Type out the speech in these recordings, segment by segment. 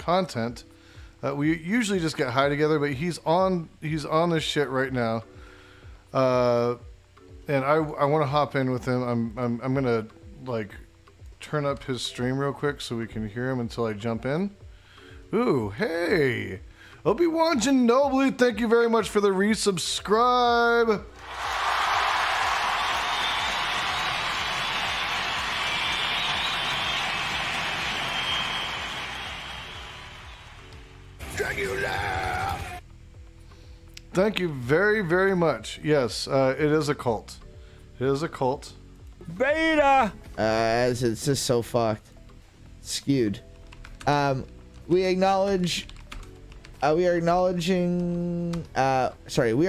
content. We usually just get high together, but he's on this shit right now. And I want to hop in with him. I'm gonna like turn up his stream real quick so we can hear him until I jump in. Ooh, hey, Obi-Wan Ginobili, thank you very much for the resubscribe. Thank you very, very much. Yes, it is a cult. It is a cult. Beta! It's just so fucked. Skewed. We are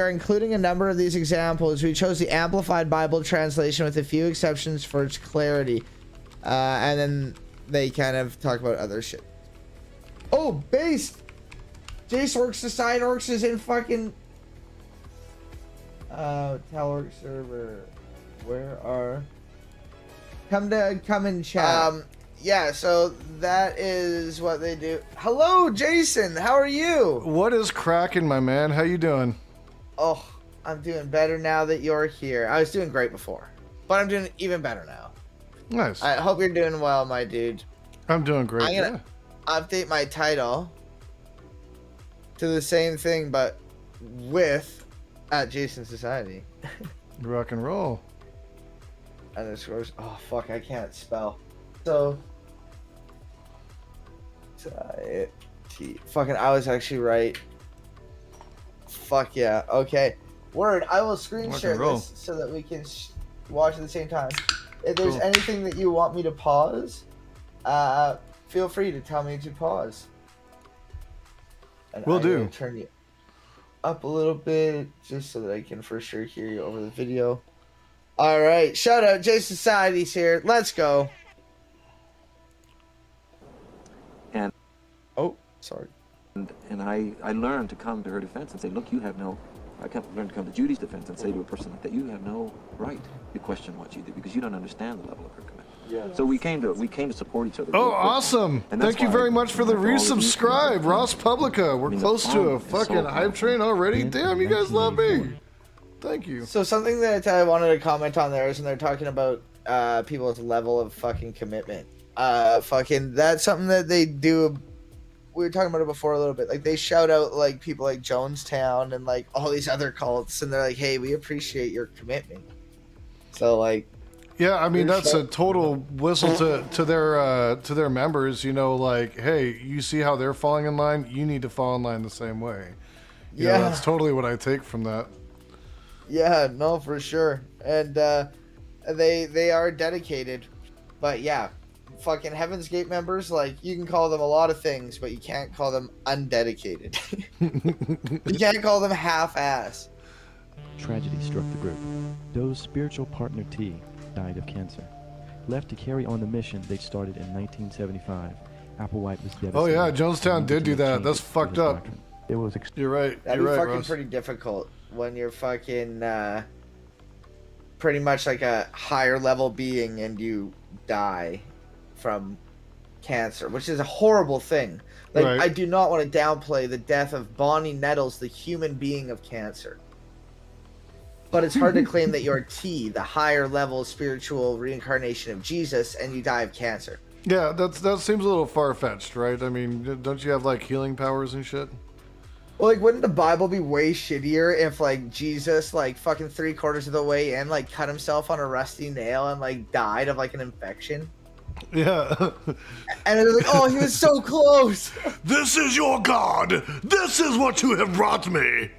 including a number of these examples. We chose the Amplified Bible translation with a few exceptions for its clarity. And then they kind of talk about other shit. Oh, based! 𝗧𝗔𝗟𝗢 the side orcs is in fucking... Talorc server. Where are... Come in chat. Yeah, so that is what they do. Hello, Jason. How are you? What is cracking, my man? How you doing? Oh, I'm doing better now that you're here. I was doing great before, but I'm doing even better now. Nice. I hope you're doing well, my dude. I'm doing great. I'm gonna update my title to the same thing, but with @Jason Society. Rock and roll. Underscores. Oh fuck, I can't spell. So fucking, I was actually right. Fuck yeah. Okay. Word. I will screen share this so that we can watch at the same time. If there's anything that you want me to pause, feel free to tell me to pause. And Will do. Turn you up a little bit just so that I can for sure hear you over the video. All right. Shout out Jason Society's here. Let's go. And oh, sorry. And I learned to come to her defense and say, look, you have no... I learned to come to Judy's defense and say to a person like that, you have no right to question what she did because you don't understand the level of her commitment. Yeah. So we came to support each other. Oh, awesome! Thank you very much for the resubscribe, Ross Publica. We're close to a fucking hype train already. Damn, you guys love me. Thank you. So something that I wanted to comment on there is when they're talking about people's level of fucking commitment. Fucking, that's something that they do. We were talking about it before a little bit. Like, they shout out like people like Jonestown and like all these other cults, and they're like, "Hey, we appreciate your commitment." So like, yeah, I mean that's a total whistle to their members. You know, like, hey, you see how they're falling in line? You need to fall in line the same way. You know, that's totally what I take from that. Yeah, no, for sure, and they are dedicated, but yeah. Fucking Heaven's Gate members, like, you can call them a lot of things, but you can't call them undedicated. You can't call them half-ass. Tragedy struck the group. Doe's spiritual partner T died of cancer. Left to carry on the mission they started in 1975, Applewhite was devastated. Oh yeah, Jonestown did do that. That's fucked up. It was. You're right. That'd be fucking Ross. pretty difficult when you're fucking pretty much like a higher level being and you die from cancer, which is a horrible thing. Like, right. I do not want to downplay the death of Bonnie Nettles, the human being of cancer. But it's hard to claim that you're T, the higher level spiritual reincarnation of Jesus, and you die of cancer. Yeah, that seems a little far-fetched, right? I mean, don't you have, like, healing powers and shit? Well, like, wouldn't the Bible be way shittier if, like, Jesus, like, fucking 3/4 of the way in, like, cut himself on a rusty nail and, like, died of, like, an infection? Yeah. And it was like, oh, he was so close. This is your God. This is what you have brought me.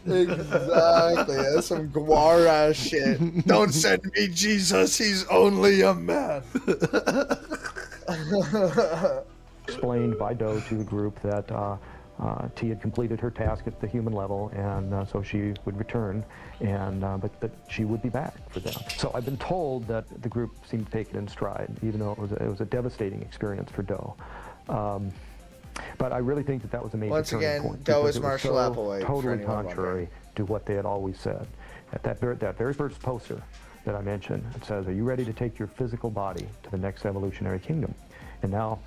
Exactly. That's some Guara shit. Don't send me Jesus. He's only a man. Explained by Doe to the group that T had completed her task at the human level, and so she would return, and but that she would be back for them. So I've been told that the group seemed to take it in stride, even though it was a devastating experience for Doe. But I really think that was a major turning point. Doe is Marshall Applewhite. Totally contrary to what they had always said. At that very first poster that I mentioned, it says, "Are you ready to take your physical body to the next evolutionary kingdom?" And now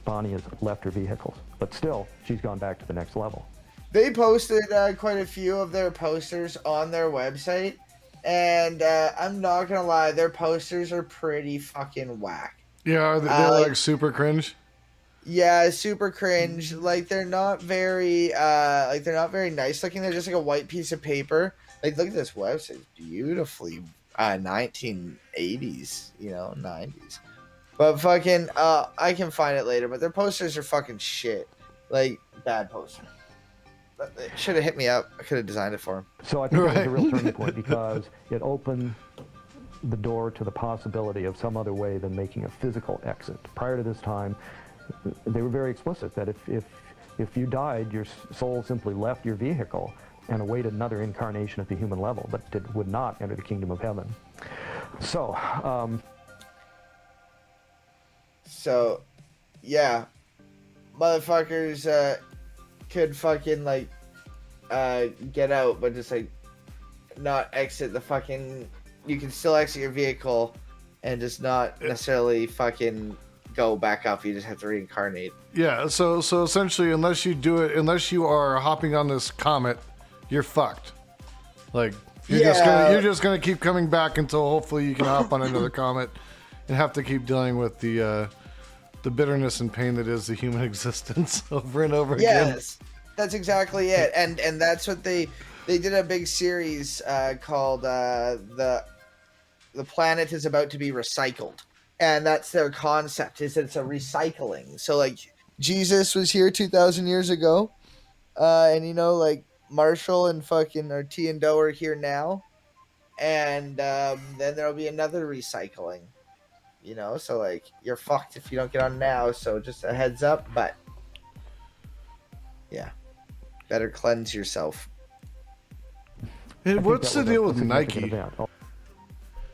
Bonnie has left her vehicles, but still, she's gone back to the next level. They posted quite a few of their posters on their website, and I'm not gonna lie, their posters are pretty fucking whack. Yeah, they're like super cringe. Yeah, super cringe. Like they're not very nice looking. They're just like a white piece of paper. Like look at this website, it's beautifully 1980s, 90s. But fucking I can find it later. But their posters are fucking shit. Like bad poster. But they should have hit me up. I could have designed it for them. So I think it was a real turning point because it opened the door to the possibility of some other way than making a physical exit. Prior to this time, they were very explicit that if you died, your soul simply left your vehicle and awaited another incarnation at the human level, but it would not enter the kingdom of heaven. So, yeah, motherfuckers could fucking like get out, but just like not exit the fucking. You can still exit your vehicle, and just not necessarily fucking go back up. You just have to reincarnate. Yeah. So essentially, unless you are hopping on this comet, you're fucked. Like you're just gonna keep coming back until hopefully you can hop on another comet and have to keep dealing with the bitterness and pain that is the human existence over and over again. Yes, that's exactly it. And that's what they did a big series called the planet is about to be recycled. And that's their concept, is it's a recycling. So like Jesus was here 2,000 years ago. And like Marshall and fucking or T and Doe are here now. And then there'll be another recycling. So like you're fucked if you don't get on now. So just a heads up, but yeah, better cleanse yourself. And what's the deal with Nike?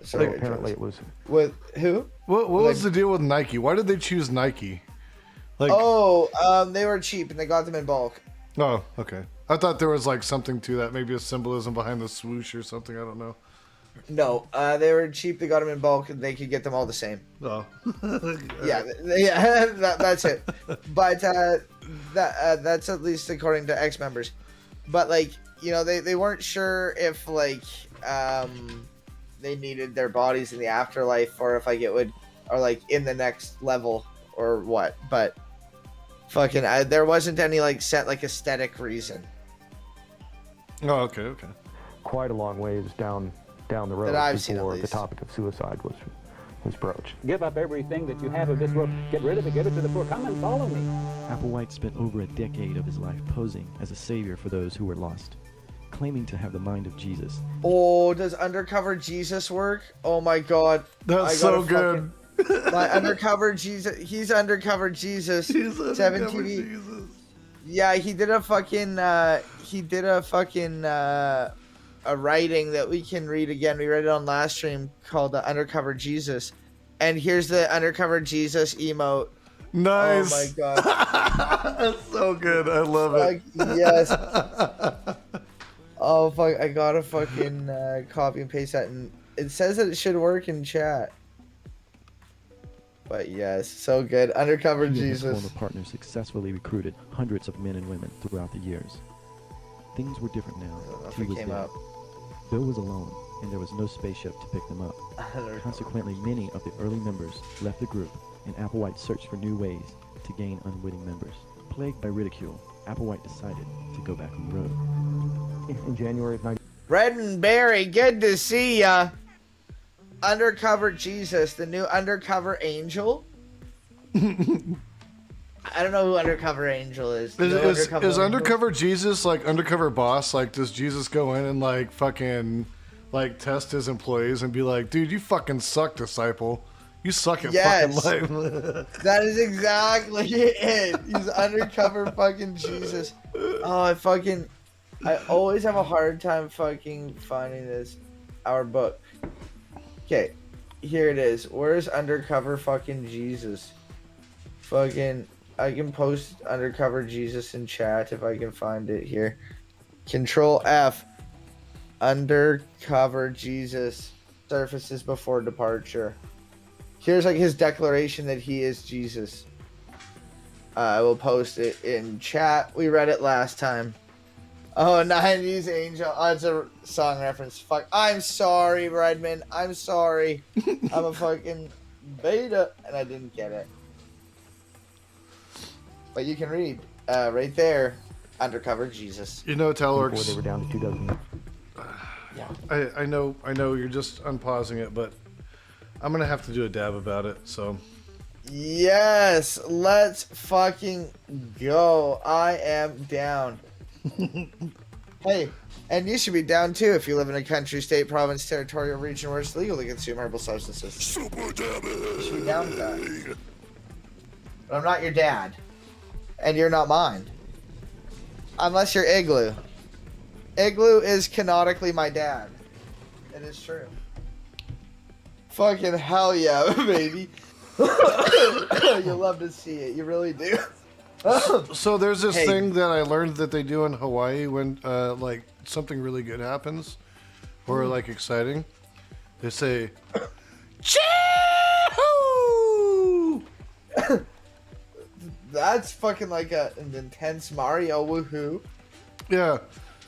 So apparently it was with who? What was the deal with Nike? Why did they choose Nike? Like they were cheap and they got them in bulk. Oh, okay. I thought there was like something to that, maybe a symbolism behind the swoosh or something. I don't know. No, they were cheap. They got them in bulk, and they could get them all the same. Oh, yeah, that's it. But that's at least according to ex-members. But like they weren't sure if like they needed their bodies in the afterlife, or if like it would, or like in the next level, or what. But fucking, there wasn't any like set like aesthetic reason. Oh, okay. Quite a long ways down the road before the topic of suicide was broached. Give up everything that you have of this world. Get rid of it. Give it to the poor. Come and follow me. Applewhite spent over a decade of his life posing as a savior for those who were lost, claiming to have the mind of Jesus. Oh, does Undercover Jesus work? Oh my God, that's so good. My Undercover Jesus, he's Undercover Jesus. He's Undercover Jesus. Yeah, he did a writing that we can read again. We read it on last stream called Undercover Jesus. And here's the Undercover Jesus emote. Nice. Oh my God. That's so good. I love it. Yes. Oh fuck, I gotta fucking copy and paste that. And it says that it should work in chat. But yes, so good. Undercover Jesus. His former partner successfully recruited hundreds of men and women throughout the years. Things were different now. He was dead. Bill was alone, and there was no spaceship to pick them up. Consequently, many of the early members left the group, and Applewhite searched for new ways to gain unwitting members. Plagued by ridicule, Applewhite decided to go back on the road. In January of 19... Red and Barry, good to see ya. Undercover Jesus, the new Undercover Angel. I don't know who Undercover Angel is. Is Undercover Jesus like Undercover Boss? Like, does Jesus go in and like fucking like test his employees and be like, dude, you fucking suck, disciple. You suck at fucking life. That is exactly it. He's Undercover fucking Jesus. Oh, I always have a hard time fucking finding our book. Okay, here it is. Where's Undercover fucking Jesus? Fucking, I can post Undercover Jesus in chat if I can find it here. Control F. Undercover Jesus surfaces before departure. Here's like his declaration that he is Jesus. I will post it in chat. We read it last time. Oh, 90s Angel. Oh, it's a song reference. Fuck. I'm sorry, Redman. I'm sorry. I'm a fucking beta, and I didn't get it. But you can read right there, Undercover Jesus. You know, Talorx. Before they were down to 2 dozen. Yeah. I know you're just unpausing it, but I'm gonna have to do a dab about it. So. Yes, let's fucking go. I am down. Hey, and you should be down too if you live in a country, state, province, territorial region where it's legal to consume herbal substances. Super damage. You should be down with that. But I'm not your dad. And you're not mine. Unless you're Igloo. Igloo is canonically my dad. It is true. Fucking hell yeah, baby. You love to see it. You really do. So there's this Hey. thing that I learned that they do in Hawaii when like something really good happens or like exciting. They say, "Chee-hoo!" That's fucking like an intense Mario woohoo. Yeah.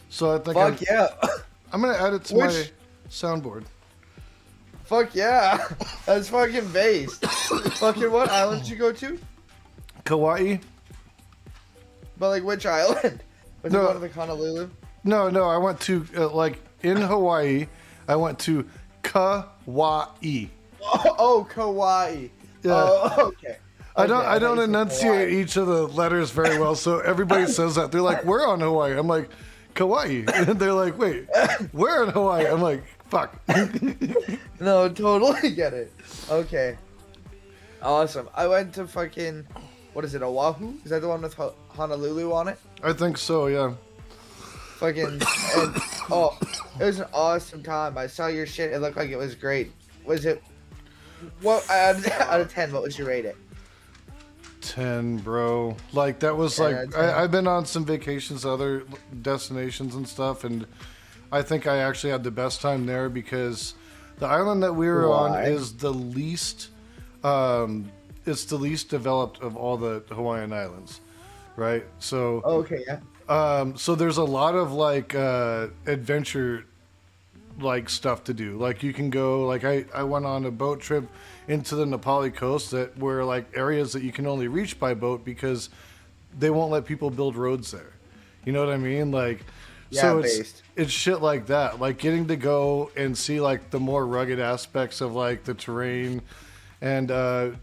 So I think Fuck yeah. I'm gonna add it to Which- my soundboard. Fuck yeah. That's fucking based. Fucking what island did you go to? Kauai? But like which island? Was No. you going to the Honolulu? No, I went to like in Hawaii. I went to Kauai. Oh, Kauai. Yeah. Oh, okay. I don't Okay, thought you said enunciate Hawaii. each of the letters very well, so everybody says that. They're like, "We're on Hawaii." I'm like, "Kauai," and they're like, "Wait, we're in Hawaii." I'm like, "Fuck." No, totally get it. Okay. Awesome. I went to fucking, what is it, Oahu? Is that the one with Honolulu on it? I think so. Yeah. Fucking, and, oh, it was an awesome time. I saw your shit. It looked like it was great. Was it, what, out of 10, what would you rate it? 10, bro. Like that was 10 like out of 10. I've been on some vacations to other destinations and stuff, and I think I actually had the best time there because the island that we were on Why? is the least it's the least developed of all the Hawaiian islands, right? So Okay, yeah. so there's a lot of like adventure like stuff to do. Like you can go like I went on a boat trip into the Nepali coast that were like areas that you can only reach by boat because they won't let people build roads there. You know what I mean? Like Yeah, so based. it's shit like that. Like getting to go and see like the more rugged aspects of like the terrain and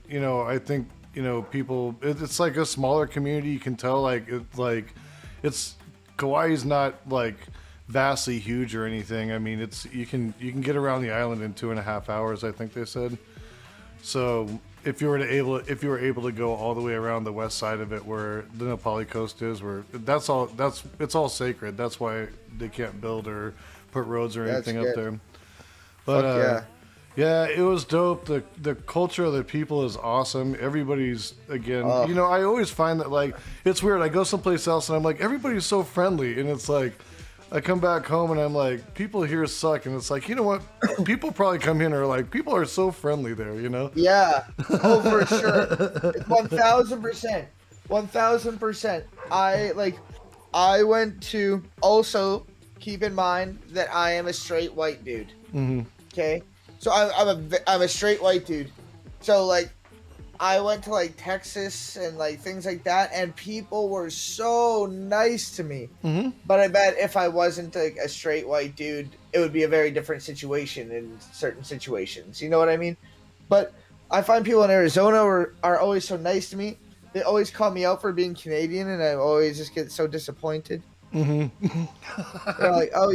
you know, I think, you know, people it's like a smaller community. You can tell it's Kauai's not like vastly huge or anything. I mean, it's you can get around the island in 2.5 hours, I think they said. So if you were able to go all the way around the west side of it, where the Nepali coast is, where it's all sacred. That's why they can't build or put roads or That's anything up good. there. But Fuck yeah, it was dope. The culture of the people is awesome. Everybody's again, Oh. you know, I always find that like it's weird. I go someplace else and I'm like, everybody's so friendly, and it's like I come back home and I'm like, people here suck, and it's like, you know what? People probably come here and are like, people are so friendly there, you know? Yeah. Oh, for sure. 1,000%. 1,000%. I went to, also keep in mind that I am a straight white dude. Mm-hmm. Okay? So I'm a straight white dude. So like I went to like Texas and like things like that, and people were so nice to me. Mm-hmm. But I bet if I wasn't like a straight white dude, it would be a very different situation in certain situations. You know what I mean? But I find people in Arizona are always so nice to me. They always call me out for being Canadian, and I always just get so disappointed. Mm-hmm. They're like, "Oh,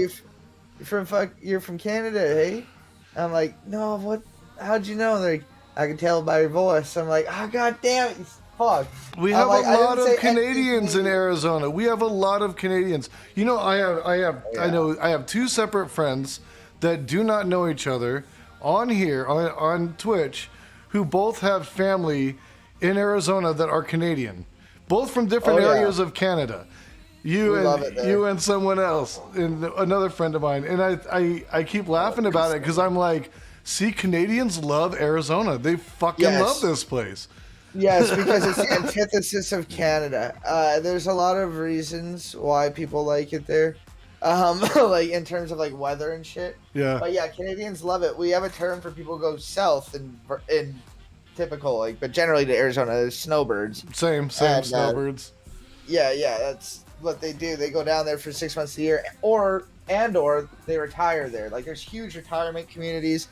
you're from Canada, hey?" I'm like, "No, what? How'd you know?" They're like, "I can tell by your voice." I'm like, "Oh, god damn it, you fuck." We I'm have like, a I didn't lot say of Canadians in anything. Arizona. We have a lot of Canadians. You know, I have two separate friends that do not know each other on here on Twitch, who both have family in Arizona that are Canadian, both from different Oh, yeah. areas of Canada. We love it there. You and someone else, and another friend of mine, and I keep laughing about it because I'm like, see, Canadians love Arizona. They fucking Yes. love this place. Yes, because it's the antithesis of Canada. There's a lot of reasons why people like it there, like in terms of like weather and shit. Yeah. But yeah, Canadians love it. We have a term for people who go south in typical like, but generally to Arizona, there's snowbirds. Same snowbirds. Yeah, that's what they do. They go down there for 6 months a year, or they retire there. Like there's huge retirement communities.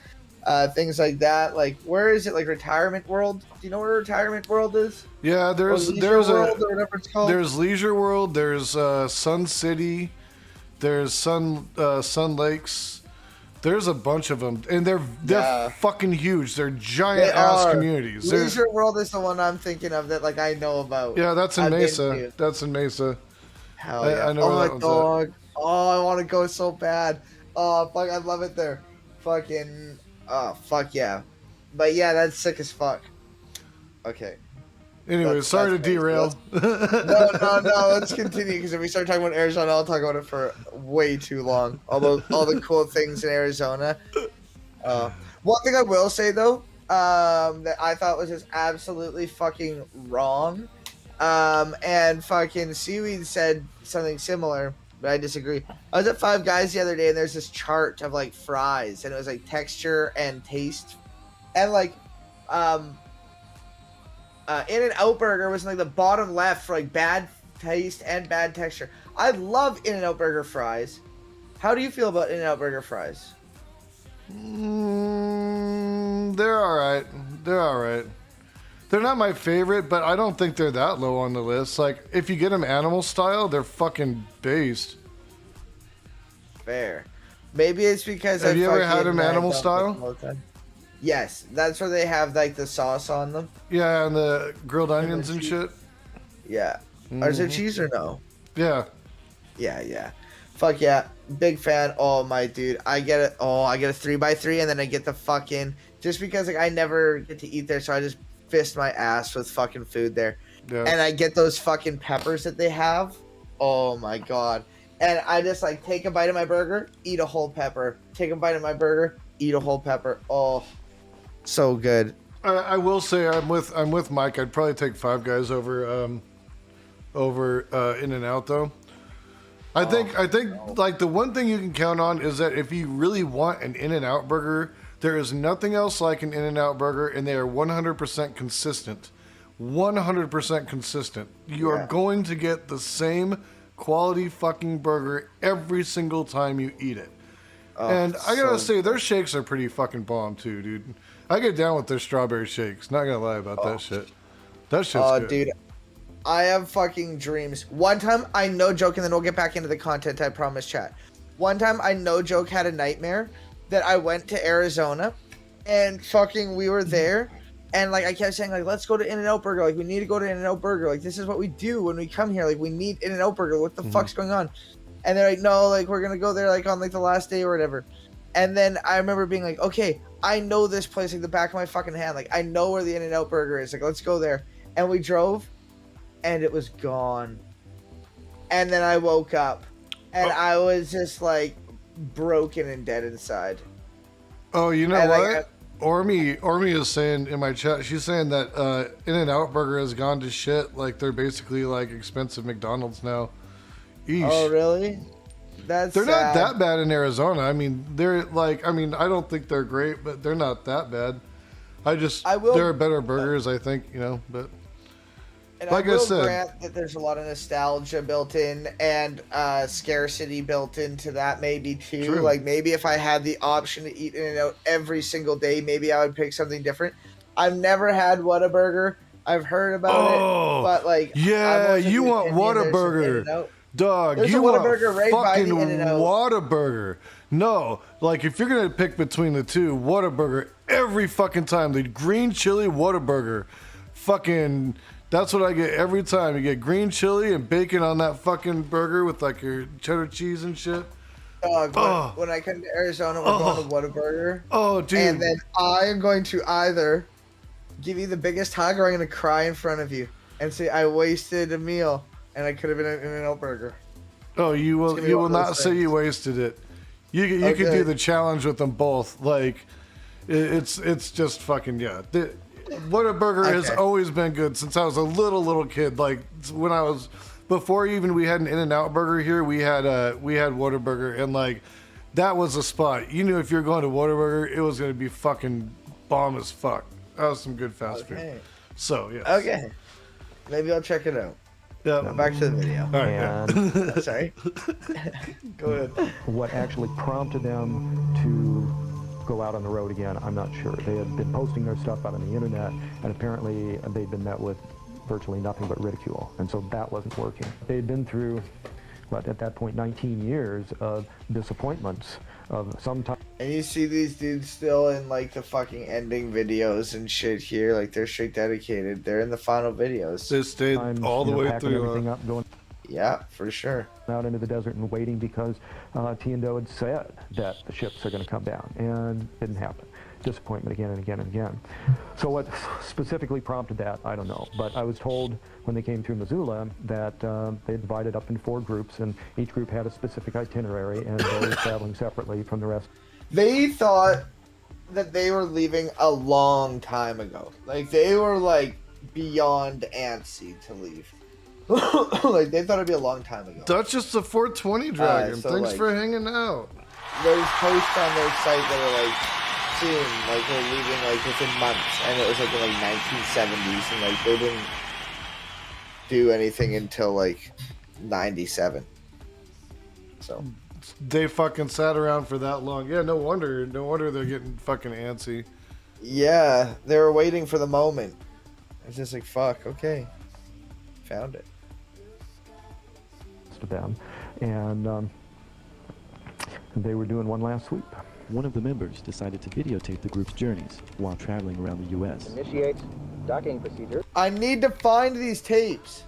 Things like that. Like, where is it? Like Retirement World? Do you know where Retirement World is? Yeah, there's World, a or whatever it's called. there's Leisure World. There's Sun City. There's Sun Lakes. There's a bunch of them, and they're fucking huge. They're giant ass communities. Leisure World is the one I'm thinking of that like I know about. Yeah, that's in Mesa. That's in Mesa. Hell yeah! I know where that one's dog. Oh, I want to go so bad. Oh fuck, I love it there. Fucking. Oh, fuck yeah. But yeah, that's sick as fuck. Okay. Anyway, sorry to derail. No, let's continue, because if we start talking about Arizona, I'll talk about it for way too long. Although, all the cool things in Arizona. One thing I will say, though, that I thought was just absolutely fucking wrong, and fucking Seaweed said something similar, but I disagree. I was at Five Guys the other day, and there's this chart of like fries, and it was like texture and taste, and like In-N-Out Burger was in like the bottom left for like bad taste and bad texture. I love In-N-Out Burger fries. How do you feel about In-N-Out Burger fries? They're all right. They're not my favorite, but I don't think they're that low on the list. Like, if you get them animal style, they're fucking based. Fair. Maybe it's because Have you ever had them animal style? Yes, that's where they have like the sauce on them. Yeah, and the grilled onions and shit. Yeah. Or is it cheese or no? Yeah. Yeah. Fuck yeah. Big fan. Oh my dude. I get it. Oh, I get a 3x3, and then I get the fucking, just because like I never get to eat there, so I just fist my ass with fucking food there. Yeah. And I get those fucking peppers that they have. Oh my god. And I just like take a bite of my burger, eat a whole pepper. Take a bite of my burger, eat a whole pepper. Oh, so good. I will say I'm with Mike. I'd probably take Five Guys over In-N-Out though. I think like the one thing you can count on is that if you really want an In-N-Out burger, there is nothing else like an In-N-Out burger, and they are 100% consistent. 100% consistent. You are going to get the same quality fucking burger every single time you eat it. And I gotta say, their shakes are pretty fucking bomb too, dude. I get down with their strawberry shakes. Not gonna lie about that shit. That shit's good. Dude, I have fucking dreams. One time, I no joke, and then we'll get back into the content, I promise, chat. One time, I no joke had a nightmare that I went to Arizona, and fucking we were there, and like I kept saying like, let's go to In-N-Out Burger. Like, we need to go to In-N-Out Burger. Like, this is what we do when we come here. Like, we need In-N-Out Burger. What the fuck's going on? And they're like, no, like we're gonna go there like on like the last day or whatever. And then I remember being like, okay, I know this place like the back of my fucking hand. Like, I know where the In-N-Out Burger is. Like, let's go there. And we drove, and it was gone. And then I woke up, and I was just like broken and dead inside. Oh, you know what? Ormy is saying in my chat, she's saying that In-N-Out Burger has gone to shit. Like, they're basically like expensive McDonald's now. Eesh. Oh, really? They're sad. Not that bad in Arizona. I mean, they're like, I don't think they're great, but they're not that bad. There are better burgers, I think, but. And like I will I said, grant that there's a lot of nostalgia built in and scarcity built into that maybe too. True. Like maybe if I had the option to eat In-N-Out every single day, maybe I would pick something different. I've never had Whataburger. I've heard about it, but like, yeah, you want Whataburger. Dog, there's you want right fucking Whataburger. No, like if you're gonna pick between the two, Whataburger every fucking time. The green chili Whataburger, fucking, that's what I get every time. You get green chili and bacon on that fucking burger with like your cheddar cheese and shit. Dog, when I come to Arizona, we're going to Whataburger. Oh, dude. And then I am going to either give you the biggest hug or I'm going to cry in front of you and say I wasted a meal. And I could have been in an Out Burger. Oh, you will not say you wasted it. You could do the challenge with them both. Like, it's just fucking, yeah. Whataburger has always been good since I was a little kid. Like when I was before even we had an In-N-Out burger here, we had Whataburger, and like that was a spot. You knew if you're going to Whataburger, it was going to be fucking bomb as fuck. That was some good fast food. So yeah. Okay. Maybe I'll check it out. Yeah. Back to the video. All right. And Sorry. Go ahead. what actually prompted them to go out on the road again, I'm not sure. They had been posting their stuff out on the internet, and apparently they'd been met with virtually nothing but ridicule, and so that wasn't working. They'd been through, what, at that point, 19 years of disappointments of some type. And you see these dudes still in like the fucking ending videos and shit here, like they're straight dedicated. They're in the final videos. They stayed all the way packing through. everything up, going Yeah, for sure. out into the desert and waiting because 𝗧𝗔𝗟𝗫 had said that the ships are going to come down, and it didn't happen. Disappointment again and again and again. So what specifically prompted that, I don't know. But I was told when they came through Missoula that they divided up in 4 groups, and each group had a specific itinerary, and they were traveling separately from the rest. They thought that they were leaving a long time ago. Like they were like beyond antsy to leave. Like they thought it'd be a long time ago. Duchess the 420 Dragon. so, Thanks like, for hanging out. There's posts on their site that are like soon, like they're leaving like within months, and it was like in like 1970s, and like they didn't do anything until like 97. So They fucking sat around for that long. Yeah, no wonder they're getting fucking antsy. yeah, they were waiting for the moment. It's just like fuck, okay, found it. To them, and they were doing one last sweep. One of the members decided to videotape the group's journeys while traveling around the U.S. Initiate docking procedure. I need to find these tapes.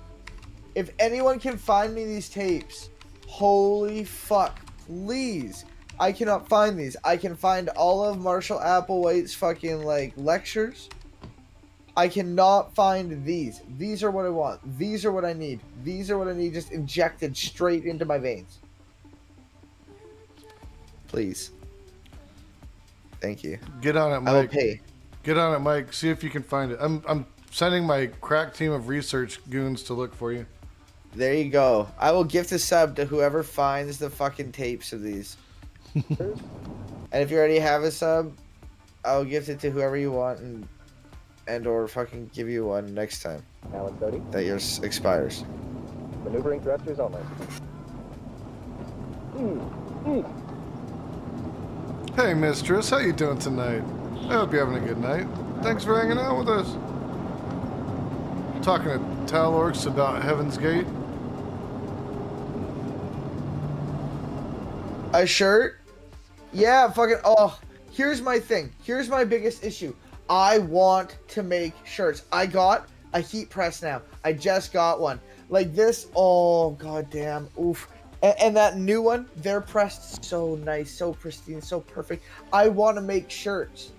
If anyone can find me these tapes, holy fuck, please. I cannot find these. I can find all of Marshall Applewhite's fucking like lectures. I cannot find these. These are what I want. These are what I need. These are what I need just injected straight into my veins. Please. Thank you. Get on it, I will Mike. pay. Get on it, Mike. See if you can find it. I'm sending my crack team of research goons to look for you. There you go. I will gift a sub to whoever finds the fucking tapes of these. And if you already have a sub, I'll gift it to whoever you want and or fucking give you one next time Alan Cody. that yours expires. Maneuvering thrusters only. Hey, mistress. How you doing tonight? I hope you're having a good night. Thanks for hanging out with us. Talking to Talorcs about Heaven's Gate. A shirt? Yeah, fucking. Oh, here's my thing. Here's my biggest issue. I want to make shirts. I got a heat press now. I just got one. Like this. Oh, goddamn. Oof. And that new one, they're pressed so nice, so pristine, so perfect. I want to make shirts.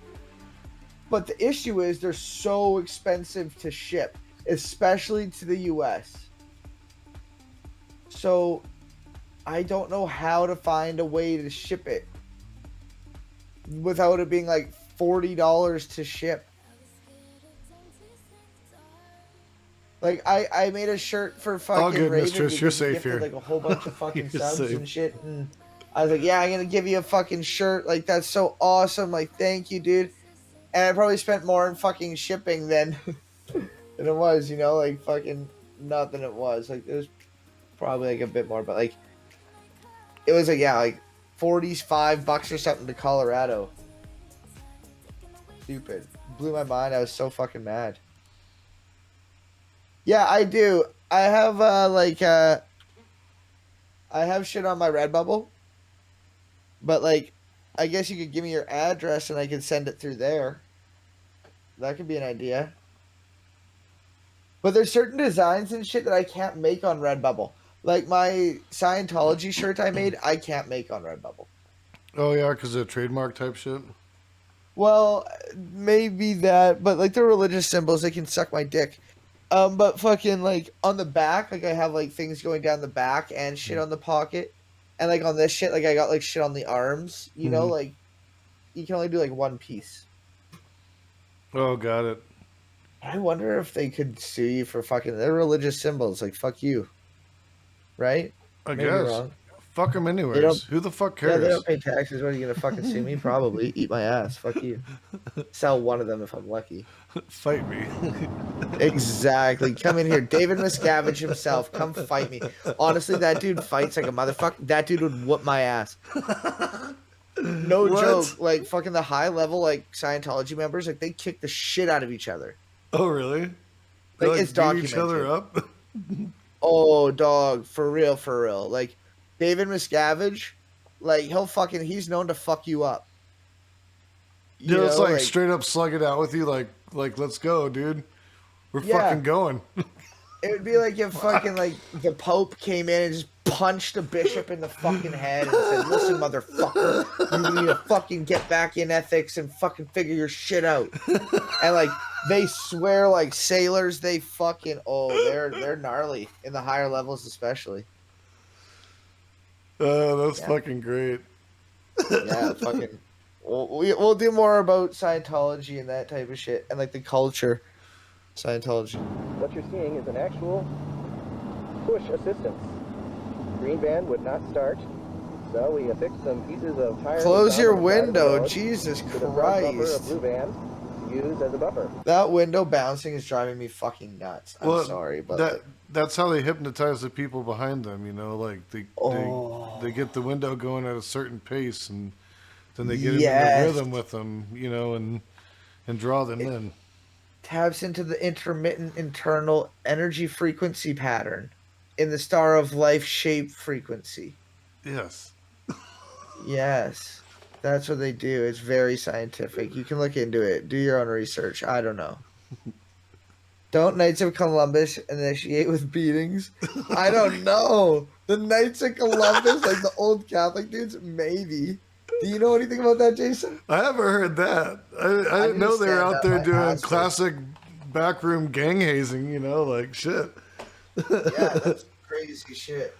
But the issue is they're so expensive to ship, especially to the US. So I don't know how to find a way to ship it without it being like $40 to ship. Like I made a shirt for fucking All good, Raven mistress. because You're he safe gifted, here. like a whole bunch of fucking You're subs safe. and shit, and I was like, yeah, I'm gonna give you a fucking shirt. Like that's so awesome. Like thank you, dude. And I probably spent more in fucking shipping than it was, you know, like fucking not than it was. Like it was probably like a bit more, but like it was like, yeah, like $45 or something to Colorado. Stupid. Blew my mind. I was so fucking mad. Yeah, I do. I have I have shit on my Redbubble. But like I guess you could give me your address and I could send it through there. That could be an idea. But there's certain designs and shit that I can't make on Redbubble. Like my Scientology shirt I made, I can't make on Redbubble. Oh yeah, because of trademark type shit. Well, maybe that, but like the religious symbols, they can suck my dick. But fucking like on the back, like I have like things going down the back and shit on the pocket. And like on this shit, like I got like shit on the arms, you know, like you can only do like one piece. Oh, got it. I wonder if they could sue you for fucking. They're religious symbols. Like fuck you, right? I Maybe guess. wrong. Fuck them anyways. Who the fuck Yeah, cares? they don't pay taxes. What are you gonna fucking sue me? Probably. Eat my ass. Fuck you. Sell one of them if I'm lucky. Fight me. Exactly. Come in here. David Miscavige himself. Come fight me. Honestly, that dude fights like a motherfucker. That dude would whoop my ass. No What? joke. Like fucking the high level like Scientology members, like they kick the shit out of each other. Oh really? They, Like it's beat documented. each other up. Oh dog, for real, for real. Like David Miscavige, like he's known to fuck you up. Yeah, it's like straight up slug it out with you, like let's go, dude. We're fucking going. It would be like if fucking like the Pope came in and just punched a bishop in the fucking head and said, "Listen, motherfucker, you need to fucking get back in ethics and fucking figure your shit out." And like they swear like sailors, they fucking they're gnarly in the higher levels especially. That's fucking great. Yeah, fucking. We'll do more about Scientology and that type of shit and like the culture. Scientology. What you're seeing is an actual push assistance. Green van would not start, so we affixed some pieces of tire. Close your window, Jesus to the front bumper of Christ. blue van to use as a buffer. That window bouncing is driving me fucking nuts. I'm sorry, but that's how they hypnotize the people behind them. You know, like they get the window going at a certain pace, and then they get into the rhythm with them. You know, and draw them in. Taps into the intermittent internal energy frequency pattern in the star of life shape frequency. Yes. Yes. That's what they do. It's very scientific. You can look into it. Do your own research. I don't know. Don't Knights of Columbus initiate with beatings? I don't know. The Knights of Columbus, like the old Catholic dudes, maybe. Do you know anything about that, Jason? I haven't heard that. I didn't know they were out there doing classic backroom gang hazing, you know, like shit. Yeah, that's crazy shit.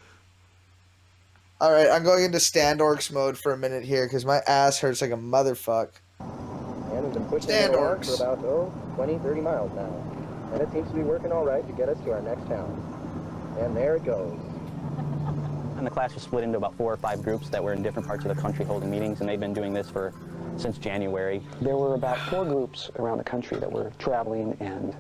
All right, I'm going into Standorks mode for a minute here because my ass hurts like a motherfuck. And we've been pushing it along for about 20, 30 miles now. And it seems to be working all right to get us to our next town. And there it goes. And the class was split into about 4 or 5 groups that were in different parts of the country holding meetings, and they've been doing this since January. There were about 4 groups around the country that were traveling and...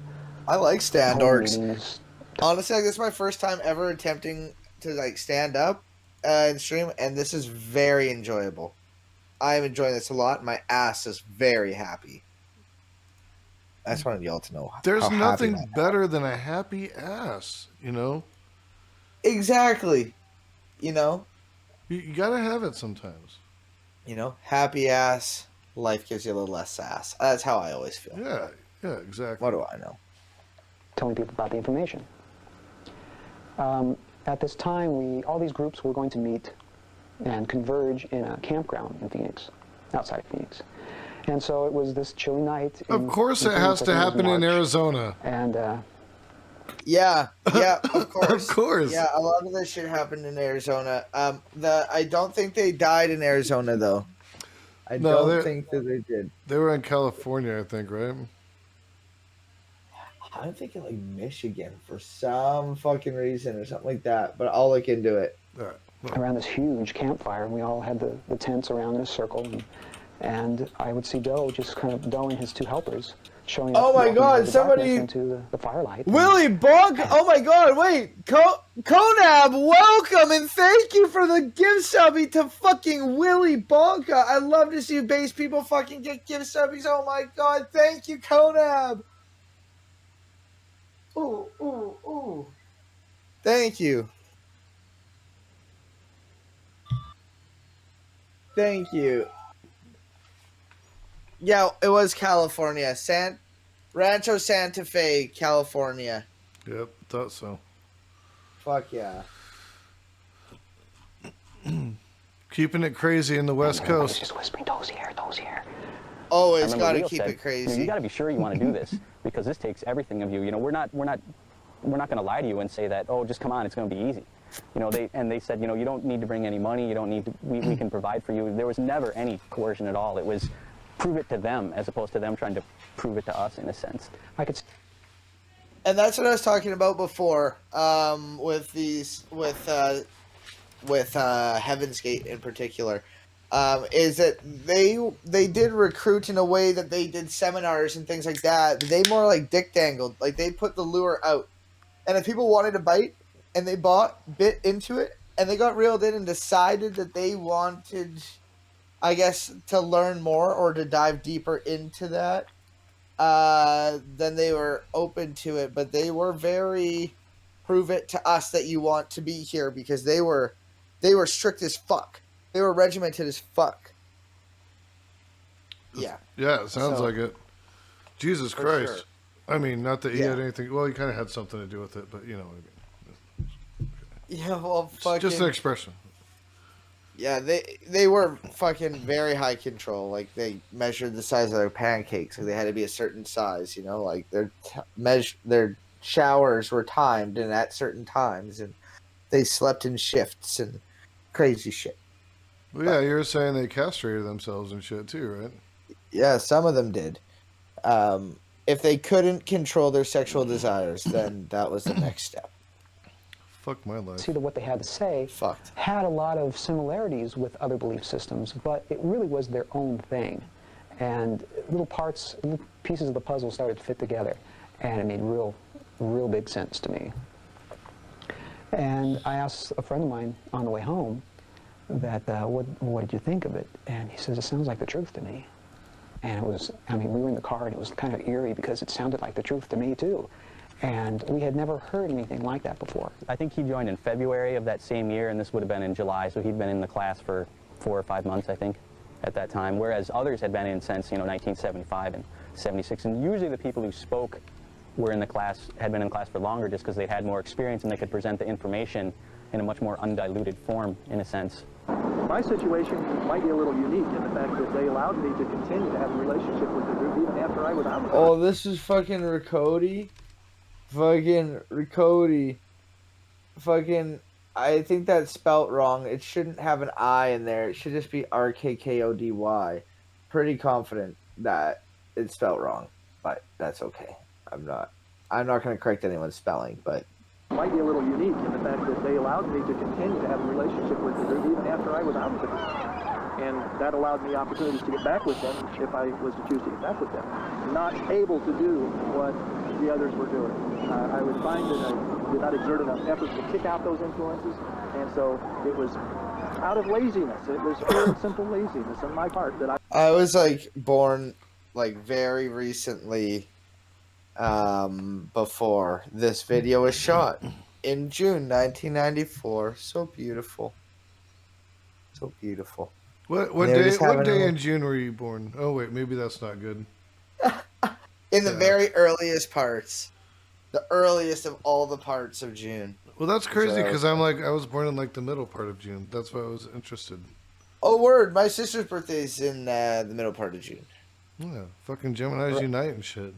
I like Standorks. Honestly, like, this is my first time ever attempting to like stand up and stream, and this is very enjoyable. I am enjoying this a lot. My ass is very happy. I just wanted y'all to know. There's nothing better than a happy ass, you know? Exactly. You know? You gotta have it sometimes. You know? Happy ass, life gives you a little less ass. That's how I always feel. Yeah, exactly. What do I know? Telling people about the information. At this time, all these groups were going to meet and converge in a campground in Phoenix, outside Phoenix. And so it was this chilly night. Of course it has to happen in Arizona. And, Yeah, of course. Of course. Yeah, a lot of this shit happened in Arizona. I don't think they died in Arizona, though. I don't think that they did. They were in California, I think, right? I'm thinking like Michigan for some fucking reason or something like that, but I'll look into it. Around this huge campfire, and we all had the tents around in a circle, and I would see Doe just kind of Doe and his 2 helpers showing up. Oh my God! Somebody into the firelight. Willie Bug! Oh my God! Wait, Conab, welcome and thank you for the gift subby to fucking Willie Bonka. I love to see base people fucking get gift subbies. Oh my God! Thank you, Conab. Ooh. Thank you. Thank you. Yeah, it was California. Rancho Santa Fe, California. Yep, thought so. Fuck yeah. Keeping it crazy in the West Coast. Just whispering, Doe's here. Always got to keep it crazy. You got to be sure you want to do this because this takes everything of you. You know, we're not going to lie to you and say that, oh, just come on, it's going to be easy. You know, they said, you know, you don't need to bring any money. You don't need to. We can provide for you. There was never any coercion at all. It was prove it to them as opposed to them trying to prove it to us in a sense. And that's what I was talking about before, with Heaven's Gate in particular, is that they did recruit in a way that they did seminars and things like that. They more like dick dangled, like they put the lure out, and if people wanted to bite and they bit into it, and they got reeled in and decided that they wanted, I guess, to learn more or to dive deeper into that, then they were open to it. But they were very prove it to us that you want to be here, because they were strict as fuck. They were regimented as fuck. Yeah. Yeah, it sounds like it. Jesus Christ. Sure. I mean, not that he had anything. Well, he kind of had something to do with it, but you know what I mean. Yeah, well, fucking... Just an expression. Yeah, they were fucking very high control. Like, they measured the size of their pancakes. So they had to be a certain size, you know? Like, their showers were timed and at certain times. And they slept in shifts and crazy shit. Well, yeah, you were saying they castrated themselves and shit too, right? Yeah, some of them did. If they couldn't control their sexual desires, then that was the next step. Fuck my life. See that what they had to say had a lot of similarities with other belief systems, but it really was their own thing. And little pieces of the puzzle started to fit together, and it made real big sense to me. And I asked a friend of mine on the way home that, what did you think of it? And he says, it sounds like the truth to me. And it was, I mean, we were in the car and it was kind of eerie because it sounded like the truth to me too. And we had never heard anything like that before. I think he joined in February of that same year, and this would have been in July, so he'd been in the class for 4 or 5 months, I think, at that time, whereas others had been in since, 1975 and 76. And usually the people who spoke were in the class, had been in class for longer just because they had more experience and they could present the information in a much more undiluted form, in a sense. My situation might be a little unique in the fact that they allowed me to continue to have a relationship with the group even after I was out of it. Oh, this is fucking Riccoti. Fucking Riccoti. Fucking, I think that's spelt wrong. It shouldn't have an I in there. It should just be RKKODY. Pretty confident that it's spelt wrong, but that's okay. I'm not going to correct anyone's spelling, but It might be a little unique in the fact that they allowed me to continue to have a relationship with the group even after I was out of it. And that allowed me opportunities to get back with them if I was to choose to get back with them. Not able to do what the others were doing. I would find that I did not exert enough effort to kick out those influences, and so it was out of laziness. It was pure and simple laziness on my part that I was like born like very recently, before this video was shot in June 1994. So beautiful. So beautiful. What day in June were you born? Oh wait, maybe that's not good. In the very earliest parts. The earliest of all the parts of June. Well, that's crazy because I was born in like the middle part of June. That's why I was interested. Oh, word. My sister's birthday is in the middle part of June. Yeah, fucking Geminis unite and shit.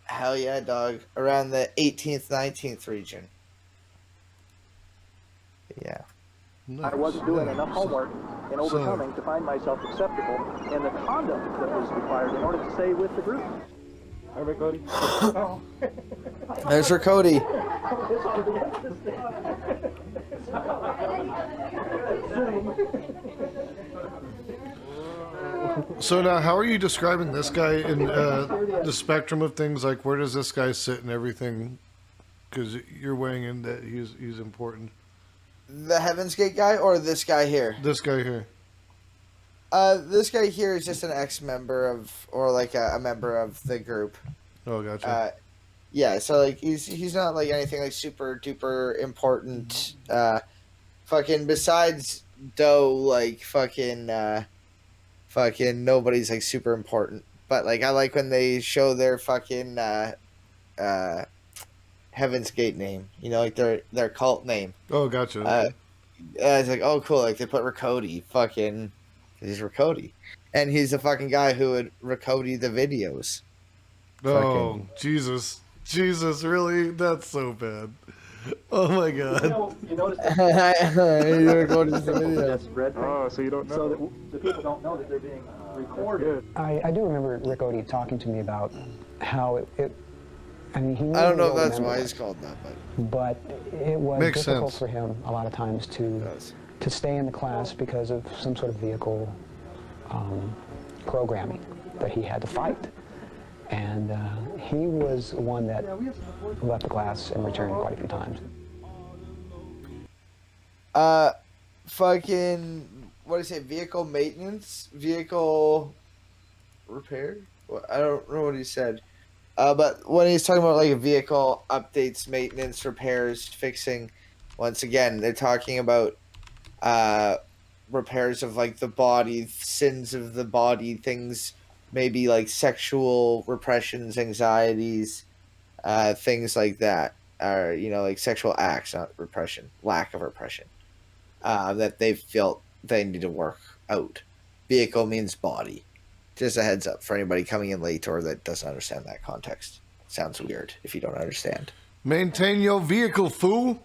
Hell yeah, dog. Around the 18th, 19th region. Yeah. I wasn't doing enough homework and overcoming to find myself acceptable and the conduct that was required in order to stay with the group. Hi, Riccoti. There's Riccoti. So now, how are you describing this guy in the spectrum of things? Like, where does this guy sit in everything? Because you're weighing in that he's important. The Heaven's Gate guy or this guy here? This guy here. This guy here is just an ex-member of, or like a member of the group. Oh, gotcha. Yeah, so like he's not like anything like super duper important. Fucking besides Doe, like fucking nobody's like super important. But like I like when they show their fucking Heaven's Gate name. You know, like their cult name. Oh, gotcha. It's like, oh cool, like they put Riccoti, fucking. He's Riccoti. And he's the fucking guy who would Riccoti the videos. Oh, fucking. Jesus, really? That's so bad. Oh my god. You notice that's red. Oh, so you don't know. So that the people don't know that they're being recorded. I do remember Riccoti talking to me about how it I mean, he I don't know if really that's why remembered he's it. called that, But it was Makes difficult sense. for him a lot of times to stay in the class because of some sort of vehicle programming that he had to fight. And he was one that left the class and returned quite a few times. Fucking, what do you say, vehicle maintenance? Vehicle repair? I don't know what he said. But when he's talking about like a vehicle updates, maintenance, repairs, fixing, once again, they're talking about repairs of like the body, sins of the body, things maybe like sexual repressions, anxieties, things like that, or like sexual acts, not repression, lack of repression, that they felt they need to work out. Vehicle means body. Just a heads up for anybody coming in late or that doesn't understand that context. Sounds weird if you don't understand. Maintain your vehicle, fool.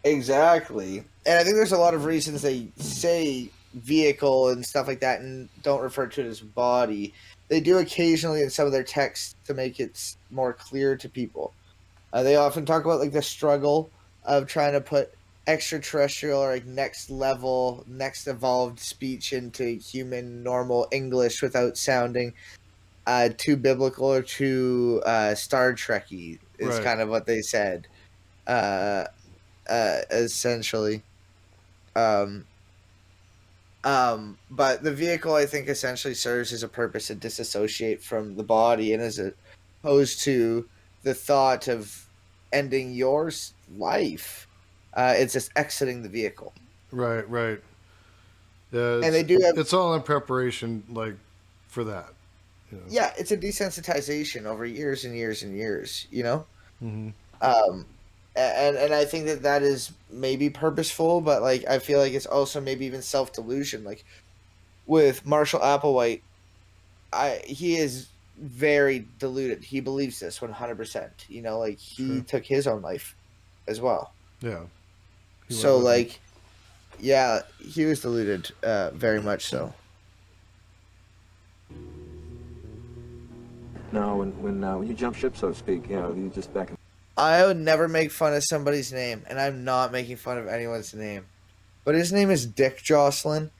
Exactly. And I think there's a lot of reasons they say vehicle and stuff like that and don't refer to it as body. They do occasionally in some of their texts to make it more clear to people. They often talk about like the struggle of trying to put extraterrestrial or like next level, next evolved speech into human normal English without sounding too biblical or too Star Trek-y is kind of what they said. Essentially. But the vehicle, I think, essentially serves as a purpose to disassociate from the body, and as opposed to the thought of ending your life, it's just exiting the vehicle. Right. Yeah, and they do have, it's all in preparation, like, for that. Yeah, it's a desensitization over years and years and years, Mm-hmm. And I think that is maybe purposeful, but like I feel like it's also maybe even self-delusion. Like with Marshall Applewhite, he is very deluded. He believes this 100%. Like he took his own life as well. Yeah. So like, yeah, he was deluded, very much so. No, when you jump ship, so to speak, you just back in. I would never make fun of somebody's name, and I'm not making fun of anyone's name. But his name is Dick Jocelyn.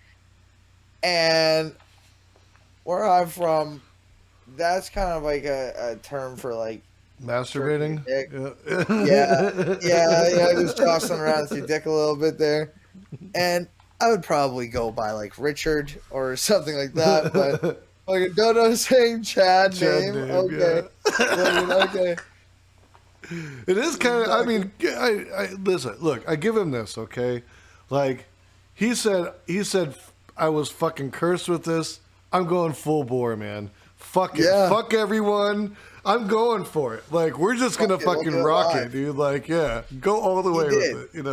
And where I'm from, that's kind of like a term for like masturbating. Yeah, just jostling around with your dick a little bit there. And I would probably go by like Richard or something like that, but like a dodo saying Chad name. Okay. Yeah. Okay. It is kind of, I mean, I listen, look, I give him this, okay? Like, he said, I was fucking cursed with this. I'm going full bore, man. Fuck it. Yeah. Fuck everyone. I'm going for it. Like, we're just going to fucking rock it, dude. Like, yeah, go all the way with it,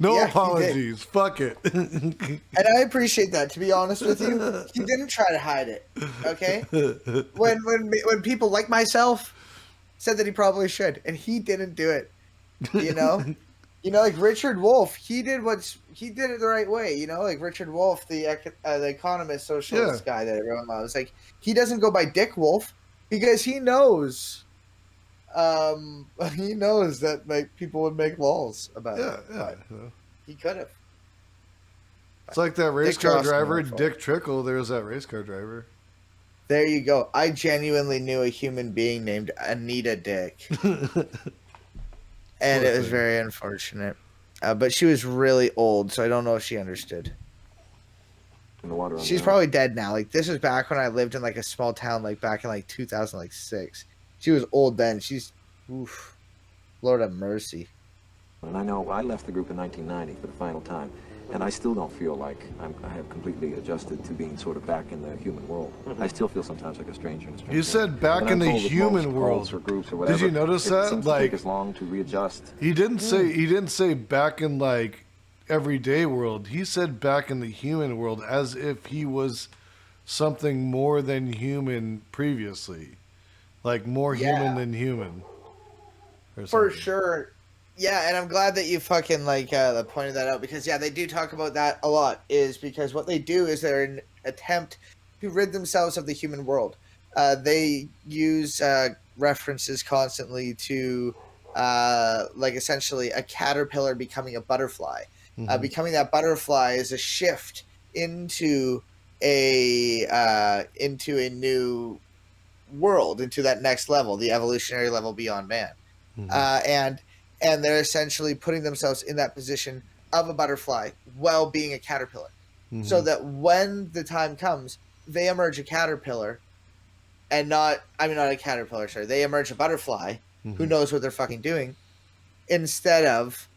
No apologies. Fuck it. And I appreciate that, to be honest with you. He didn't try to hide it, okay? When people like myself said that he probably should, and he didn't do it. Like Richard Wolff, he did it the right way. Like Richard Wolff, the economist, socialist guy that everyone loves. Like he doesn't go by Dick Wolf because he knows, that like people would make laws about it. Yeah. He could have. It's like that race car driver, Dick Trickle. There was that race car driver. There you go. I genuinely knew a human being named Anita Dick. And it was very unfortunate. But she was really old, so I don't know if she understood. In the water. She's probably dead now. Like, this was back when I lived in, like, a small town, like, back in, like, 2006. She was old then. She's, oof. Lord have mercy. And I know I left the group in 1990 for the final time. And I still don't feel like I have completely adjusted to being sort of back in the human world. I still feel sometimes like a stranger in a strange You said back in the human world. Or groups or whatever, did you notice that? It seems to take us long to readjust. He didn't say back in like everyday world. He said back in the human world as if he was something more than human previously, like more human than human. For sure. Yeah, and I'm glad that you fucking pointed that out because they do talk about that a lot. Is because what they do is they're an attempt to rid themselves of the human world. They use references constantly to like essentially a caterpillar becoming a butterfly. Becoming that butterfly is a shift into a new world, into that next level, the evolutionary level beyond man. And they're essentially putting themselves in that position of a butterfly while being a caterpillar, so that when the time comes, they emerge a caterpillar, and not a caterpillar, sorry, they emerge a butterfly who knows what they're fucking doing, instead of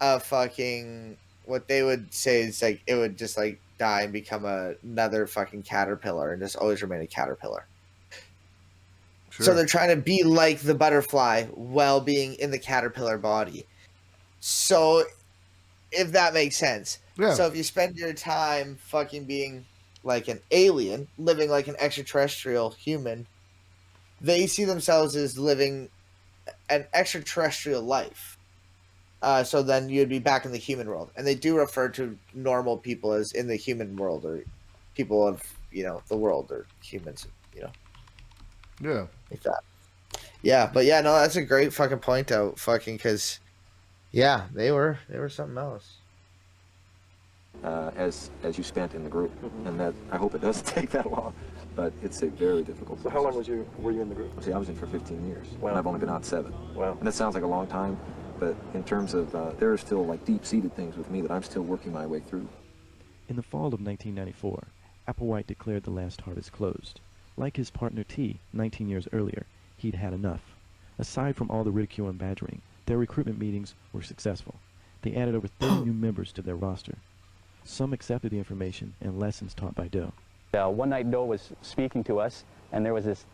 a fucking, what they would say is like, it would just like die and become another fucking caterpillar and just always remain a caterpillar. Sure. So they're trying to be like the butterfly while being in the caterpillar body. So if that makes sense. Yeah. So if you spend your time fucking being like an alien, living like an extraterrestrial human, they see themselves as living an extraterrestrial life. So then you'd be back in the human world. And they do refer to normal people as in the human world, or people of, the world, or humans, Yeah. Like that. Yeah, but yeah, no, that's a great fucking point out, fucking, because, yeah, they were something else. As you spent in the group, and that, I hope it doesn't take that long, but it's a very difficult process. So how long were you in the group? See, I was in for 15 years, wow. And I've only been out 7. Wow. And that sounds like a long time, but in terms of, there are still like deep-seated things with me that I'm still working my way through. In the fall of 1994, Applewhite declared the last harvest closed. Like his partner T, 19 years earlier, he'd had enough. Aside from all the ridicule and badgering, their recruitment meetings were successful. They added over 30 new members to their roster. Some accepted the information and lessons taught by Doe. One night Doe was speaking to us, and there was this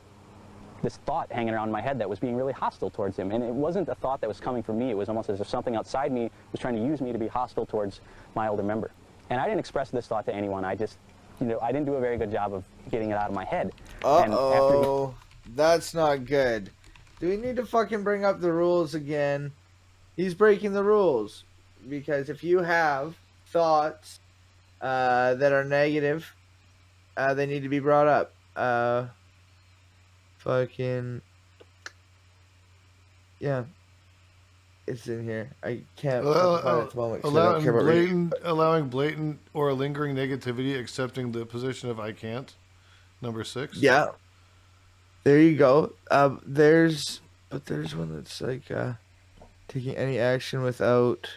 thought hanging around in my head that was being really hostile towards him. And it wasn't a thought that was coming from me. It was almost as if something outside me was trying to use me to be hostile towards my older member. And I didn't express this thought to anyone. I just, I didn't do a very good job of getting it out of my head. Uh-oh. That's not good. Do we need to fucking bring up the rules again? He's breaking the rules. Because if you have thoughts that are negative, they need to be brought up. Fucking... Yeah. It's in here. I can't find it at the moment. Allowing blatant or lingering negativity, accepting the position of I can't. Number 6. Yeah. There you go. There's one that's like taking any action without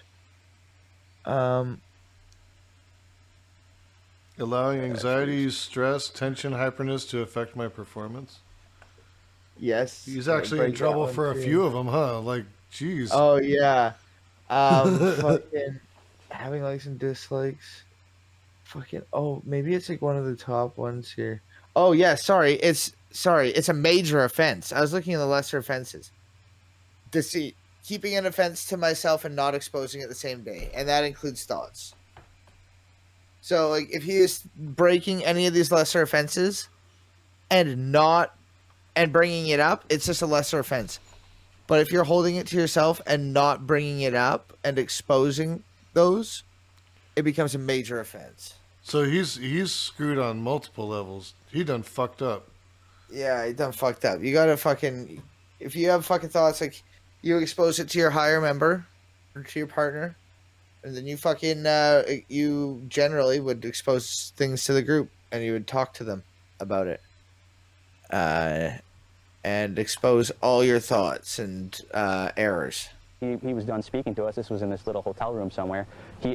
allowing anxiety, stress, tension, hyperness to affect my performance. Yes. He's actually in trouble for a few of them, huh? Like, jeez. Oh yeah. Fucking having likes and dislikes. Fucking, oh, maybe it's like one of the top ones here. Oh yeah, sorry, it's a major offense. I was looking at the lesser offenses. Deceit, keeping an offense to myself and not exposing it the same day, and that includes thoughts. So like, if he is breaking any of these lesser offenses and bringing it up, it's just a lesser offense. But if you're holding it to yourself and not bringing it up and exposing those, it becomes a major offense. So he's screwed on multiple levels. He done fucked up. Yeah, he done fucked up. You gotta fucking... If you have fucking thoughts, like, you expose it to your higher member or to your partner, and then you fucking... you generally would expose things to the group, and you would talk to them about it. And expose all your thoughts and errors. He was done speaking to us. This was in this little hotel room somewhere.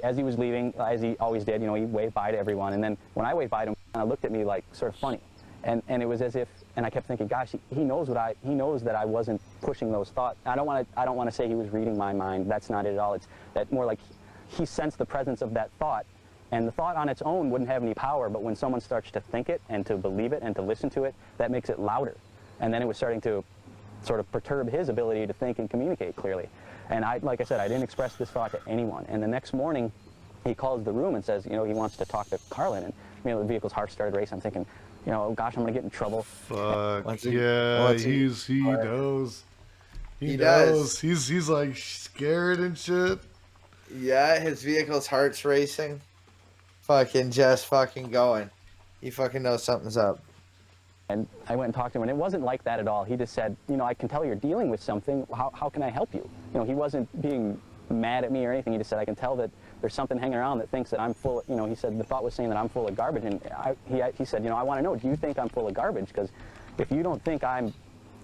As he was leaving, as he always did, he waved bye to everyone. And then when I waved bye to him, he kind of looked at me like sort of funny. And it was as if, and I kept thinking, gosh, he knows that I wasn't pushing those thoughts. I don't want to say he was reading my mind. That's not it at all. It's that more like he sensed the presence of that thought. And the thought on its own wouldn't have any power, but when someone starts to think it and to believe it and to listen to it, that makes it louder. And then it was starting to sort of perturb his ability to think and communicate clearly. And like I said, I didn't express this thought to anyone. And the next morning, he calls the room and says, he wants to talk to Carlin. And, the vehicle's heart started racing. I'm thinking, gosh, I'm going to get in trouble. Fuck, yeah, he knows. He knows. He's like scared and shit. Yeah, his vehicle's heart's racing. Fucking just fucking going. He fucking knows something's up. And I went and talked to him, and it wasn't like that at all. He just said, you know, I can tell you're dealing with something. How can I help you? You know, he wasn't being mad at me or anything. He just said, I can tell that there's something hanging around that thinks that I'm full of, you know, he said the thought was saying that I'm full of garbage. And he said, you know, I want to know, do you think I'm full of garbage? Because if you don't think I'm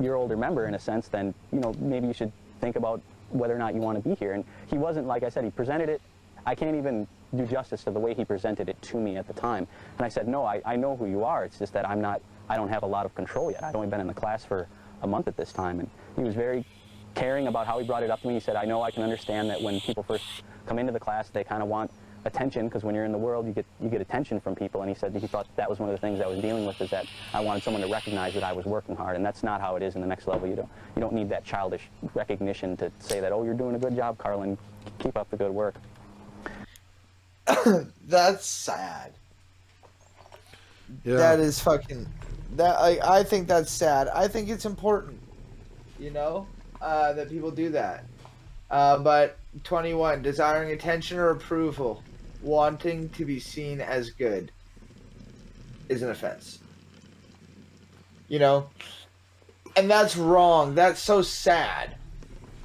your older member in a sense, then, you know, maybe you should think about whether or not you want to be here. And he wasn't, like I said, he presented it. I can't even do justice to the way he presented it to me at the time. And I said, no, I know who you are. It's just that I don't have a lot of control yet. I've only been in the class for a month at this time. And he was very caring about how he brought it up to me. He said, I know I can understand that when people first come into the class, they kind of want attention, because when you're in the world, you get attention from people. And he said that he thought that was one of the things I was dealing with, is that I wanted someone to recognize that I was working hard. And that's not how it is in the next level. You don't need that childish recognition to say that, oh, you're doing a good job, Carlin. Keep up the good work. That's sad. Yeah. That is fucking... I think that's sad. I think it's important, you know, that people do that. But 21, desiring attention or approval, wanting to be seen as good, is an offense. You know, and that's wrong. That's so sad,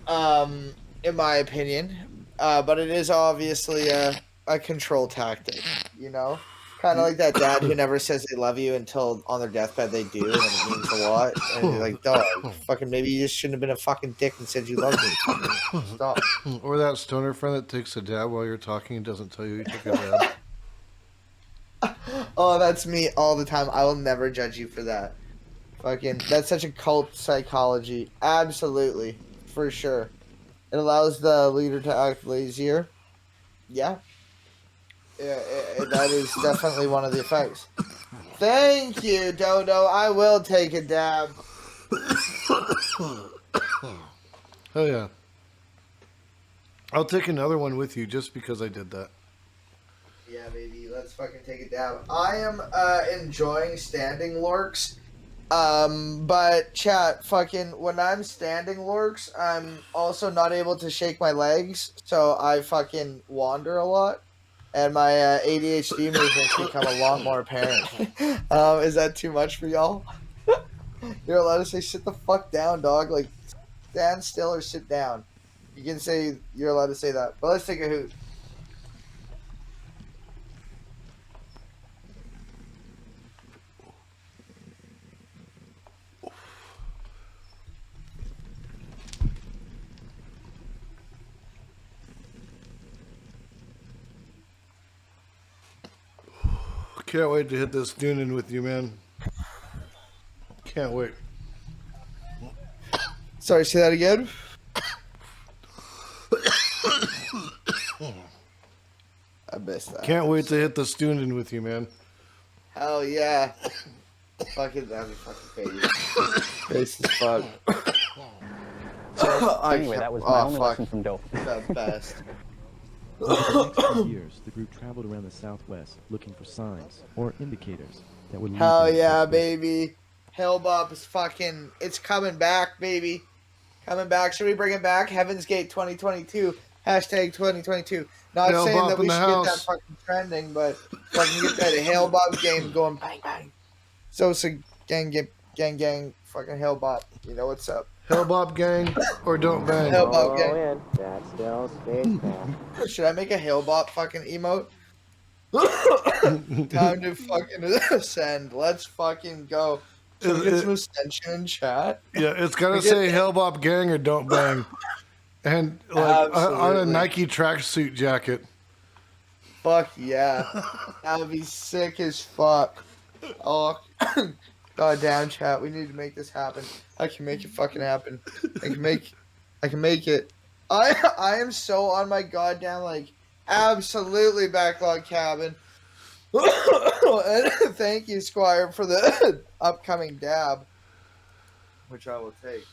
in my opinion. But it is obviously a control tactic, you know. Kind of like that dad who never says they love you until on their deathbed they do, and it means a lot. And you're like, dog, fucking maybe you just shouldn't have been a fucking dick and said you love me. Fucking stop. Or that stoner friend that takes a dab while you're talking and doesn't tell you he took a dab. Oh, that's me all the time. I will never judge you for that. Fucking, that's such a cult psychology. Absolutely, for sure. It allows the leader to act lazier. Yeah. Yeah, that is definitely one of the effects. Thank you, Dodo. I will take a dab. Oh yeah. I'll take another one with you just because I did that. Yeah, baby. Let's fucking take a dab. I am enjoying standing lorks. But chat, fucking, when I'm standing lorks, I'm also not able to shake my legs, so I fucking wander a lot. And my ADHD movements become a lot more apparent. Is that too much for y'all? You're allowed to say, sit the fuck down, dog. Like, stand still or sit down. You can say, you're allowed to say that. But let's take a hoot. Can't wait to hit this Dunin with you, man. Can't wait. Sorry, say that again? I missed that. Can't wait to hit the Dunin with you, man. Hell yeah. Fucking, that'd be fucking crazy. Face as fuck. So, anyway, that was my only lesson from dope. That's best. Over the next few years, the group traveled around the Southwest looking for signs or indicators that would lead Hell them to yeah, suspect. baby. Hellbop is fucking, it's coming back, baby. Coming back. Should we bring it back? Heaven's Gate 2022. Hashtag 2022. Not Hellbop saying that we in should the get that house. fucking trending, but fucking get that Hellbop game going bang bang. So gang, fucking Hellbop. You know what's up. Hellbop gang or don't bang. Hellbop gang. in. That's still spaceman. Should I make a Hellbop fucking emote? Time to fucking ascend. Let's fucking go. Should we get some ascension in chat? Yeah, it's gotta say Hellbop gang or don't bang. And like on a Nike tracksuit jacket. Fuck yeah. That would be sick as fuck. Oh, goddamn chat. We need to make this happen. I can make it fucking happen. I can make it. I am so on my goddamn, like, absolutely backlog cabin. And thank you, Squire, for the upcoming dab, which I will take.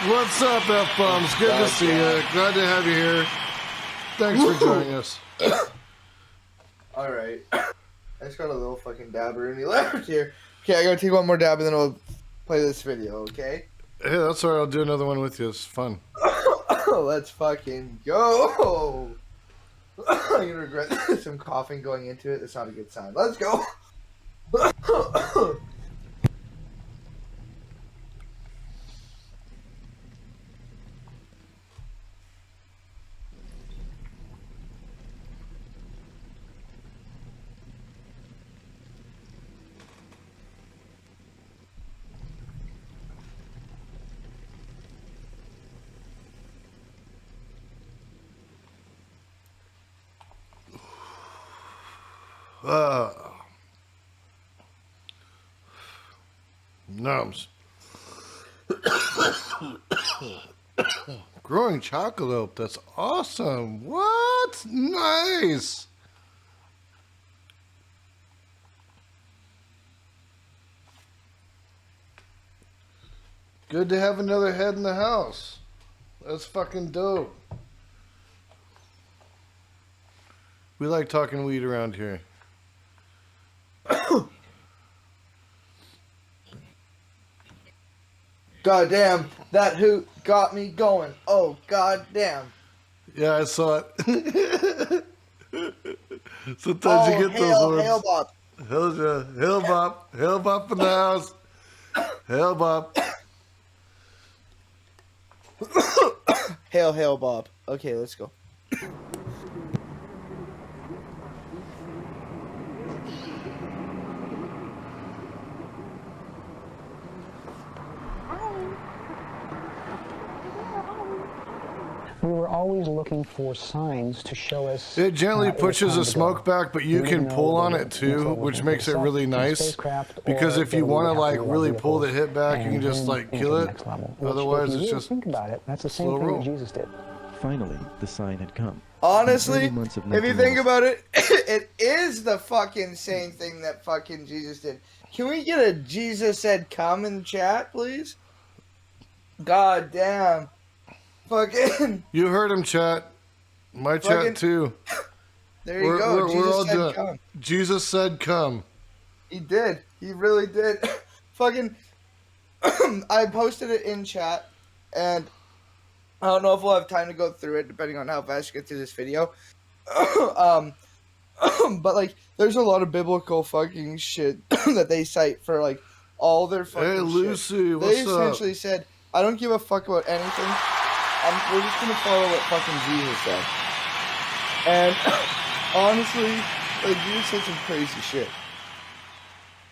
What's up, F-Bombs? Good to see you. Glad to have you here. Thanks for joining us. Alright. I just got a little fucking dabber in the left here. Okay, I gotta take one more dab and then we'll play this video, okay? Hey, that's alright. I'll do another one with you. It's fun. Let's fucking go. I'm gonna regret some coughing going into it. That's not a good sign. Let's go. Nums. Growing chocolate. That's awesome. What? Nice. Good to have another head in the house. That's fucking dope. We like talking weed around here. Goddamn, that hoot got me going. Oh, goddamn. Yeah, I saw it. Sometimes you get those words. Hail bop. Hail bop. Hail bop in the house. Hail bop. Hail Bob. Okay, let's go. We were always looking for signs to show us. It gently pushes the smoke back, but you can pull on it too, which makes it really nice. Because if you want to like really pull the hit back, you can just like kill it. Otherwise, it's just think about it. That's the same thing that Jesus did. Finally, the sign had come. Honestly, if you think about it, it is the fucking same thing that fucking Jesus did. Can we get a Jesus said come in the chat, please? God damn. Fucking. You heard him, chat. My chat too. There you go. Jesus said come. Jesus said come. He did. He really did. Fucking. I posted it in chat, and I don't know if we'll have time to go through it, depending on how fast you get through this video. But like, there's a lot of biblical fucking shit that they cite for like all their fucking Hey, Lucy, shit. what's They up? essentially said, "I don't give a fuck about anything. We're just gonna follow what fucking Jesus said." And honestly, like, Jesus said some crazy shit.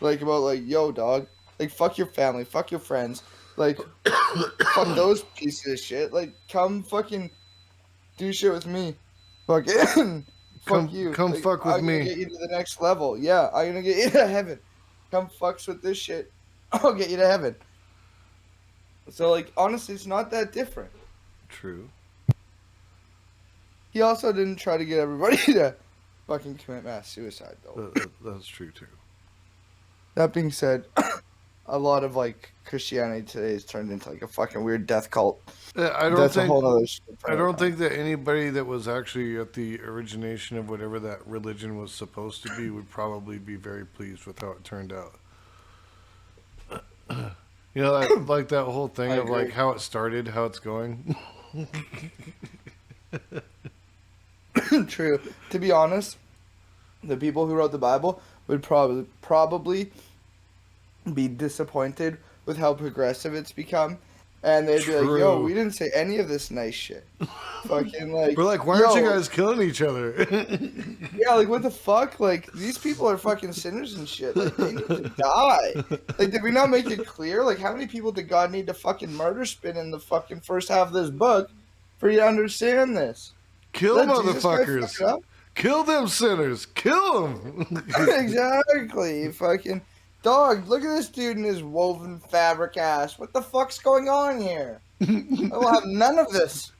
Like about like, yo, dog, like fuck your family, fuck your friends, like fuck those pieces of shit. Like, come fucking do shit with me. Fucking fuck you. Come like, fuck with I'm me. gonna get you to the next level. Yeah, I'm gonna get you to heaven. Come fucks with this shit. I'll get you to heaven. So like, honestly, it's not that different. True. He also didn't try to get everybody to fucking commit mass suicide, though. That's true, too. That being said, a lot of, like, Christianity today is turned into, like, a fucking weird death cult. Yeah, I That's a whole other shit. I don't think that anybody that was actually at the origination of whatever that religion was supposed to be would probably be very pleased with how it turned out. You know, like that whole thing of, like, how it started, how it's going. True. To be honest, the people who wrote the Bible would probably be disappointed with how progressive it's become, and they'd be like, "Yo, we didn't say any of this nice shit." Fucking like, we're like, why aren't you guys killing each other? Yeah, like, what the fuck? Like, these people are fucking sinners and shit. Like, they need to die. Like, did we not make it clear? Like, how many people did God need to fucking murder spin in the fucking first half of this book for you to understand this? Kill motherfuckers. Kill them sinners. Kill them. Exactly. Fucking dog, look at this dude in his woven fabric ass. What the fuck's going on here? I will have none of this.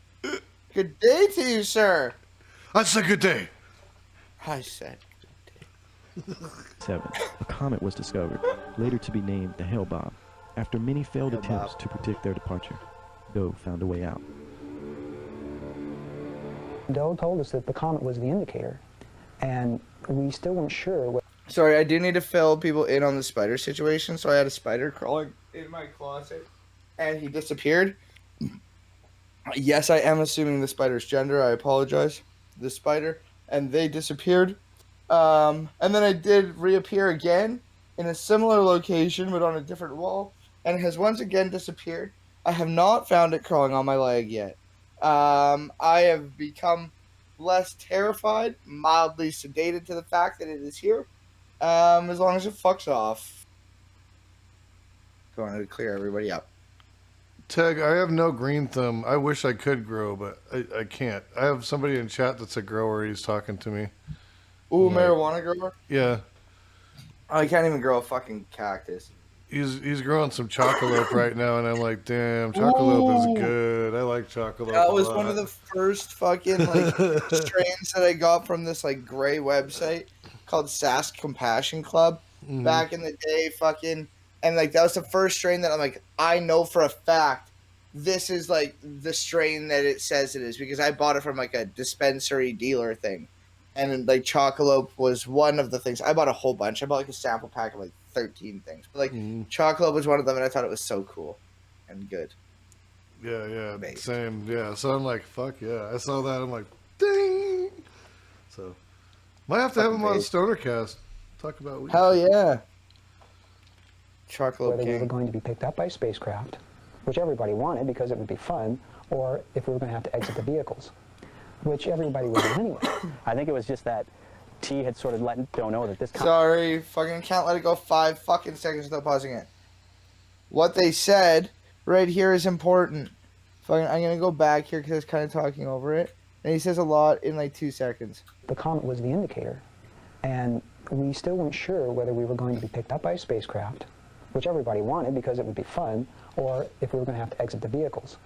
Good day to you, sir. I said good day. I said good day. 7. A comet was discovered, later to be named the 𝗧𝗓. After many failed attempts to predict their departure, 𝗧𝗓 found a way out. Doe told us that the comet was the indicator, and we still weren't sure. Sorry, I do need to fill people in on the spider situation. So I had a spider crawling in my closet, and he disappeared. Yes, I am assuming the spider's gender. I apologize. The spider. And they disappeared. And then I did reappear again in a similar location, but on a different wall, and has once again disappeared. I have not found it crawling on my leg yet. I have become less terrified, mildly sedated to the fact that it is here, as long as it fucks off. Going to clear everybody up. Teg, I have no green thumb. I wish I could grow, but I can't. I have somebody in chat that's a grower. He's talking to me. Ooh, marijuana grower? Yeah. I can't even grow a fucking cactus. He's growing some chocolate right now, and I'm like, damn, chocolate is good. I like chocolate. That was one of the first fucking like strains that I got from this like gray website called 𝗧𝗔𝗟𝗢 Compassion Club back in the day. Fucking, and like that was the first strain that I'm like, I know for a fact this is like the strain that it says it is, because I bought it from like a dispensary dealer thing. And like Chocolate was one of the things. I bought a whole bunch. I bought like a sample pack of like 13 things. But like Chocolate was one of them, and I thought it was so cool and good. Yeah, same. Yeah, so I'm like, fuck yeah. I saw that. I'm like, ding. So might have to have him on Stonercast. Talk about weed. Hell yeah. Chocolate Whether King. we were going to be picked up by spacecraft, which everybody wanted because it would be fun, or if we were going to have to exit the vehicles, which everybody would do anyway. I think it was just that T had sort of let Doe know that this... Sorry, fucking can't let it go 5 fucking seconds without pausing it. What they said right here is important. Fucking, I'm going to go back here because I was kind of talking over it. And he says a lot in like 2 seconds. The comet was the indicator, and we still weren't sure whether we were going to be picked up by a spacecraft, which everybody wanted because it would be fun, or if we were going to have to exit the vehicles.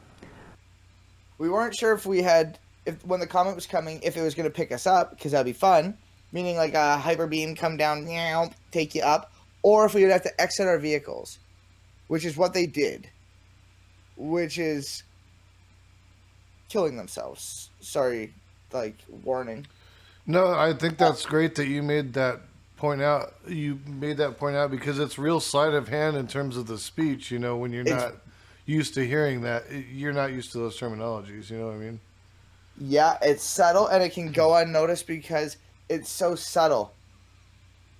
We weren't sure if we had... when the comet was coming, if it was going to pick us up, because that'd be fun, meaning like a hyper beam come down, take you up, or if we would have to exit our vehicles, which is what they did, which is killing themselves. Sorry, like, warning. No, I think that's great that you made that point out. You made that point out because it's real sleight of hand in terms of the speech, you know, when you're not used to hearing that. You're not used to those terminologies, you know what I mean? Yeah, it's subtle, and it can go unnoticed because it's so subtle.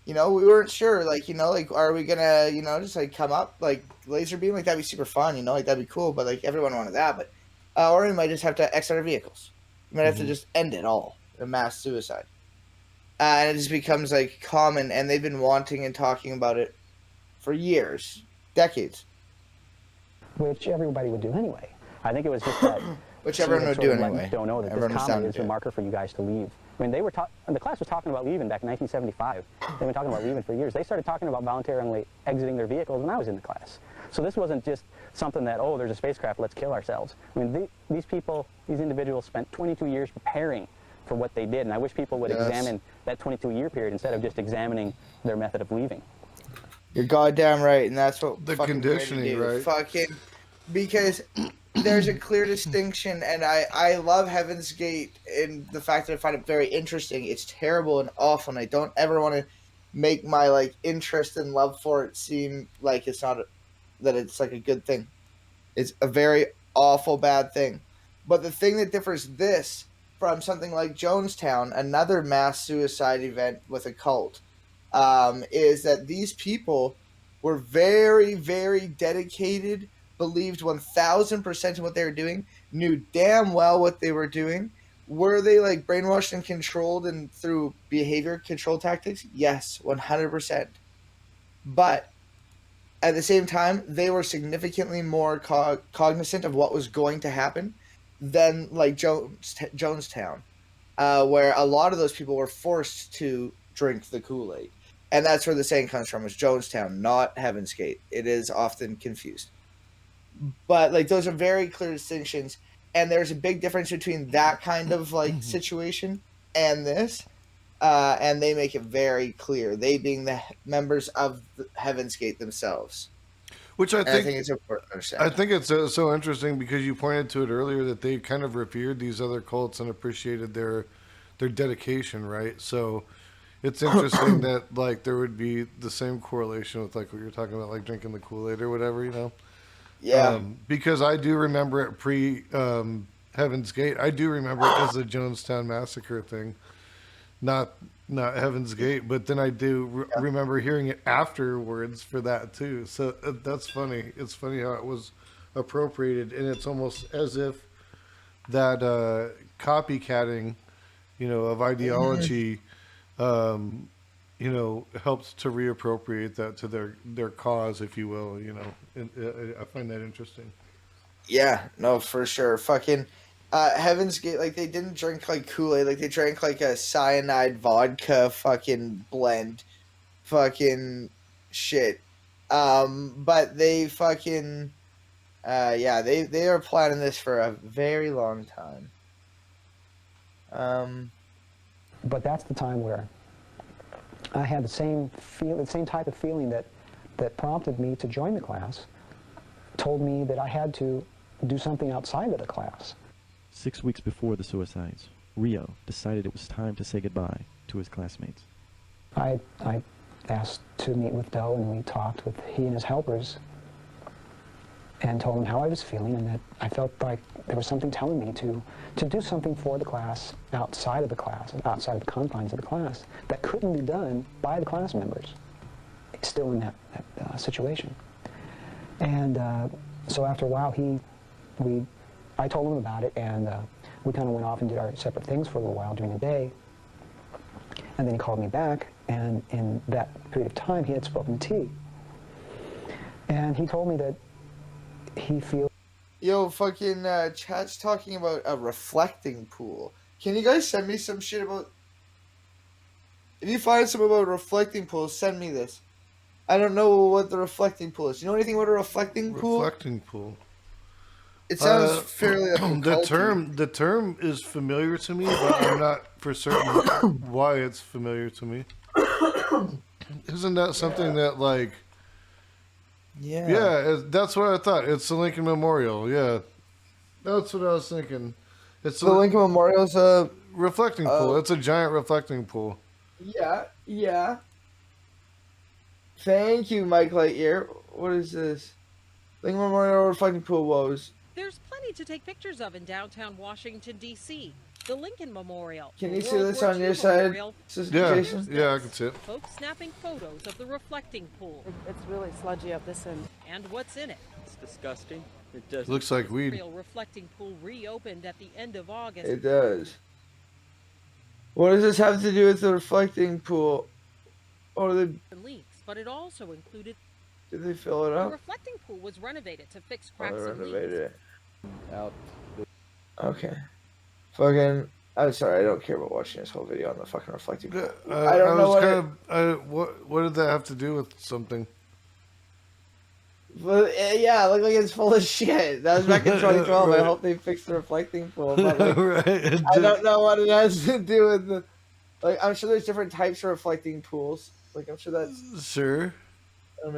You know, we weren't sure, like, you know, like, are we gonna, you know, just, like, come up, like, laser beam? Like, that'd be super fun, you know, like, that'd be cool, but, like, everyone wanted that, but, or we might just have to exit our vehicles. We might have to just end it all, a mass suicide. And it just becomes, like, common, and they've been wanting and talking about it for years, decades. Which everybody would do anyway. I think it was just that... Which everyone would do anyway. Don't know that Everyone this comet is the marker for you guys to leave. I mean, the class was talking about leaving back in 1975. They've been talking about leaving for years. They started talking about voluntarily exiting their vehicles when I was in the class. So this wasn't just something that, oh, there's a spacecraft, let's kill ourselves. I mean, these people, these individuals spent 22 years preparing for what they did, and I wish people would examine that 22-year period instead of just examining their method of leaving. You're goddamn right, and that's what the conditioning, right? Fucking, because there's a clear distinction, and I love Heaven's Gate in the fact that I find it very interesting. It's terrible and awful, and I don't ever want to make my like interest and love for it seem like it's not that it's like a good thing. It's a very awful bad thing. But the thing that differs this from something like Jonestown, another mass suicide event with a cult, is that these people were very, very dedicated, believed 1000% in what they were doing, knew damn well what they were doing. Were they like brainwashed and controlled and through behavior control tactics? Yes, 100%. But at the same time, they were significantly more cognizant of what was going to happen than like Jonestown, where a lot of those people were forced to drink the Kool-Aid. And that's where the saying comes from, is Jonestown, not Heaven's Gate. It is often confused. But like those are very clear distinctions, and there's a big difference between that kind of like situation and this, and they make it very clear, they being the members of the Heaven's Gate themselves. Which I think it's important to understand. I think it's so interesting because you pointed to it earlier that they kind of revered these other cults and appreciated their dedication, right? So it's interesting that like there would be the same correlation with like what you're talking about, like drinking the Kool-Aid or whatever, you know. Yeah. Because I do remember it pre Heaven's Gate. I do remember it as the Jonestown Massacre thing, not Heaven's Gate. But then I do remember hearing it afterwards for that too. So that's funny. It's funny how it was appropriated, and it's almost as if that copycatting, of ideology, helped to reappropriate that to their cause, if you will. And I find that interesting. Yeah, no, for sure. Fucking Heaven's Gate, like they didn't drink like Kool-Aid, like they drank like a cyanide vodka fucking blend, fucking shit. But they fucking, they are planning this for a very long time. But that's the time where I had the same type of feeling that prompted me to join the class, told me that I had to do something outside of the class. 6 weeks before the suicides, Rio decided it was time to say goodbye to his classmates. I asked to meet with Doe, and we talked with he and his helpers and told him how I was feeling, and that I felt like there was something telling me to do something for the class outside of the class, outside of the confines of the class, that couldn't be done by the class members, still in that situation. And so after a while, I told him about it, and we kind of went off and did our separate things for a little while during the day. And then he called me back, and in that period of time, he had spoken to T. And he told me that he feels... Yo, fucking chat's talking about a reflecting pool. Can you guys send me some shit about... If you find something about a reflecting pool, send me this. I don't know what the reflecting pool is. You know anything about a reflecting pool? Reflecting pool. It sounds fairly the term is familiar to me, but I'm not for certain why it's familiar to me. Isn't that something that like? Yeah, that's what I thought. It's the Lincoln Memorial. Yeah, that's what I was thinking. It's the Lincoln Memorial's a reflecting pool. It's a giant reflecting pool. Yeah. Thank you, Mike Lightyear. What is this? Lincoln Memorial reflecting pool woes. There's plenty to take pictures of in downtown Washington, D.C. The Lincoln Memorial. Can you see this on your side, Jason? Yeah, I can see it. Folks snapping photos of the reflecting pool. It's really sludgy up this end. And what's in it? It's disgusting. It does. Looks like weed. The reflecting pool reopened at the end of August. It does. What does this have to do with the reflecting pool? Or the leaks, but it also included... Did they fill it up? The reflecting pool was renovated to fix cracks and leaks. Out. Okay. Fucking. I'm sorry, I don't care about watching this whole video on the fucking reflecting pool. I don't know what did that have to do with something? But yeah, it looked like it's full of shit. That was back in 2012. Right. I hope they fixed the reflecting pool. But like, right. I don't know what it has to do with the. Like, I'm sure there's different types of reflecting pools. Like, I'm sure that's. Sure. I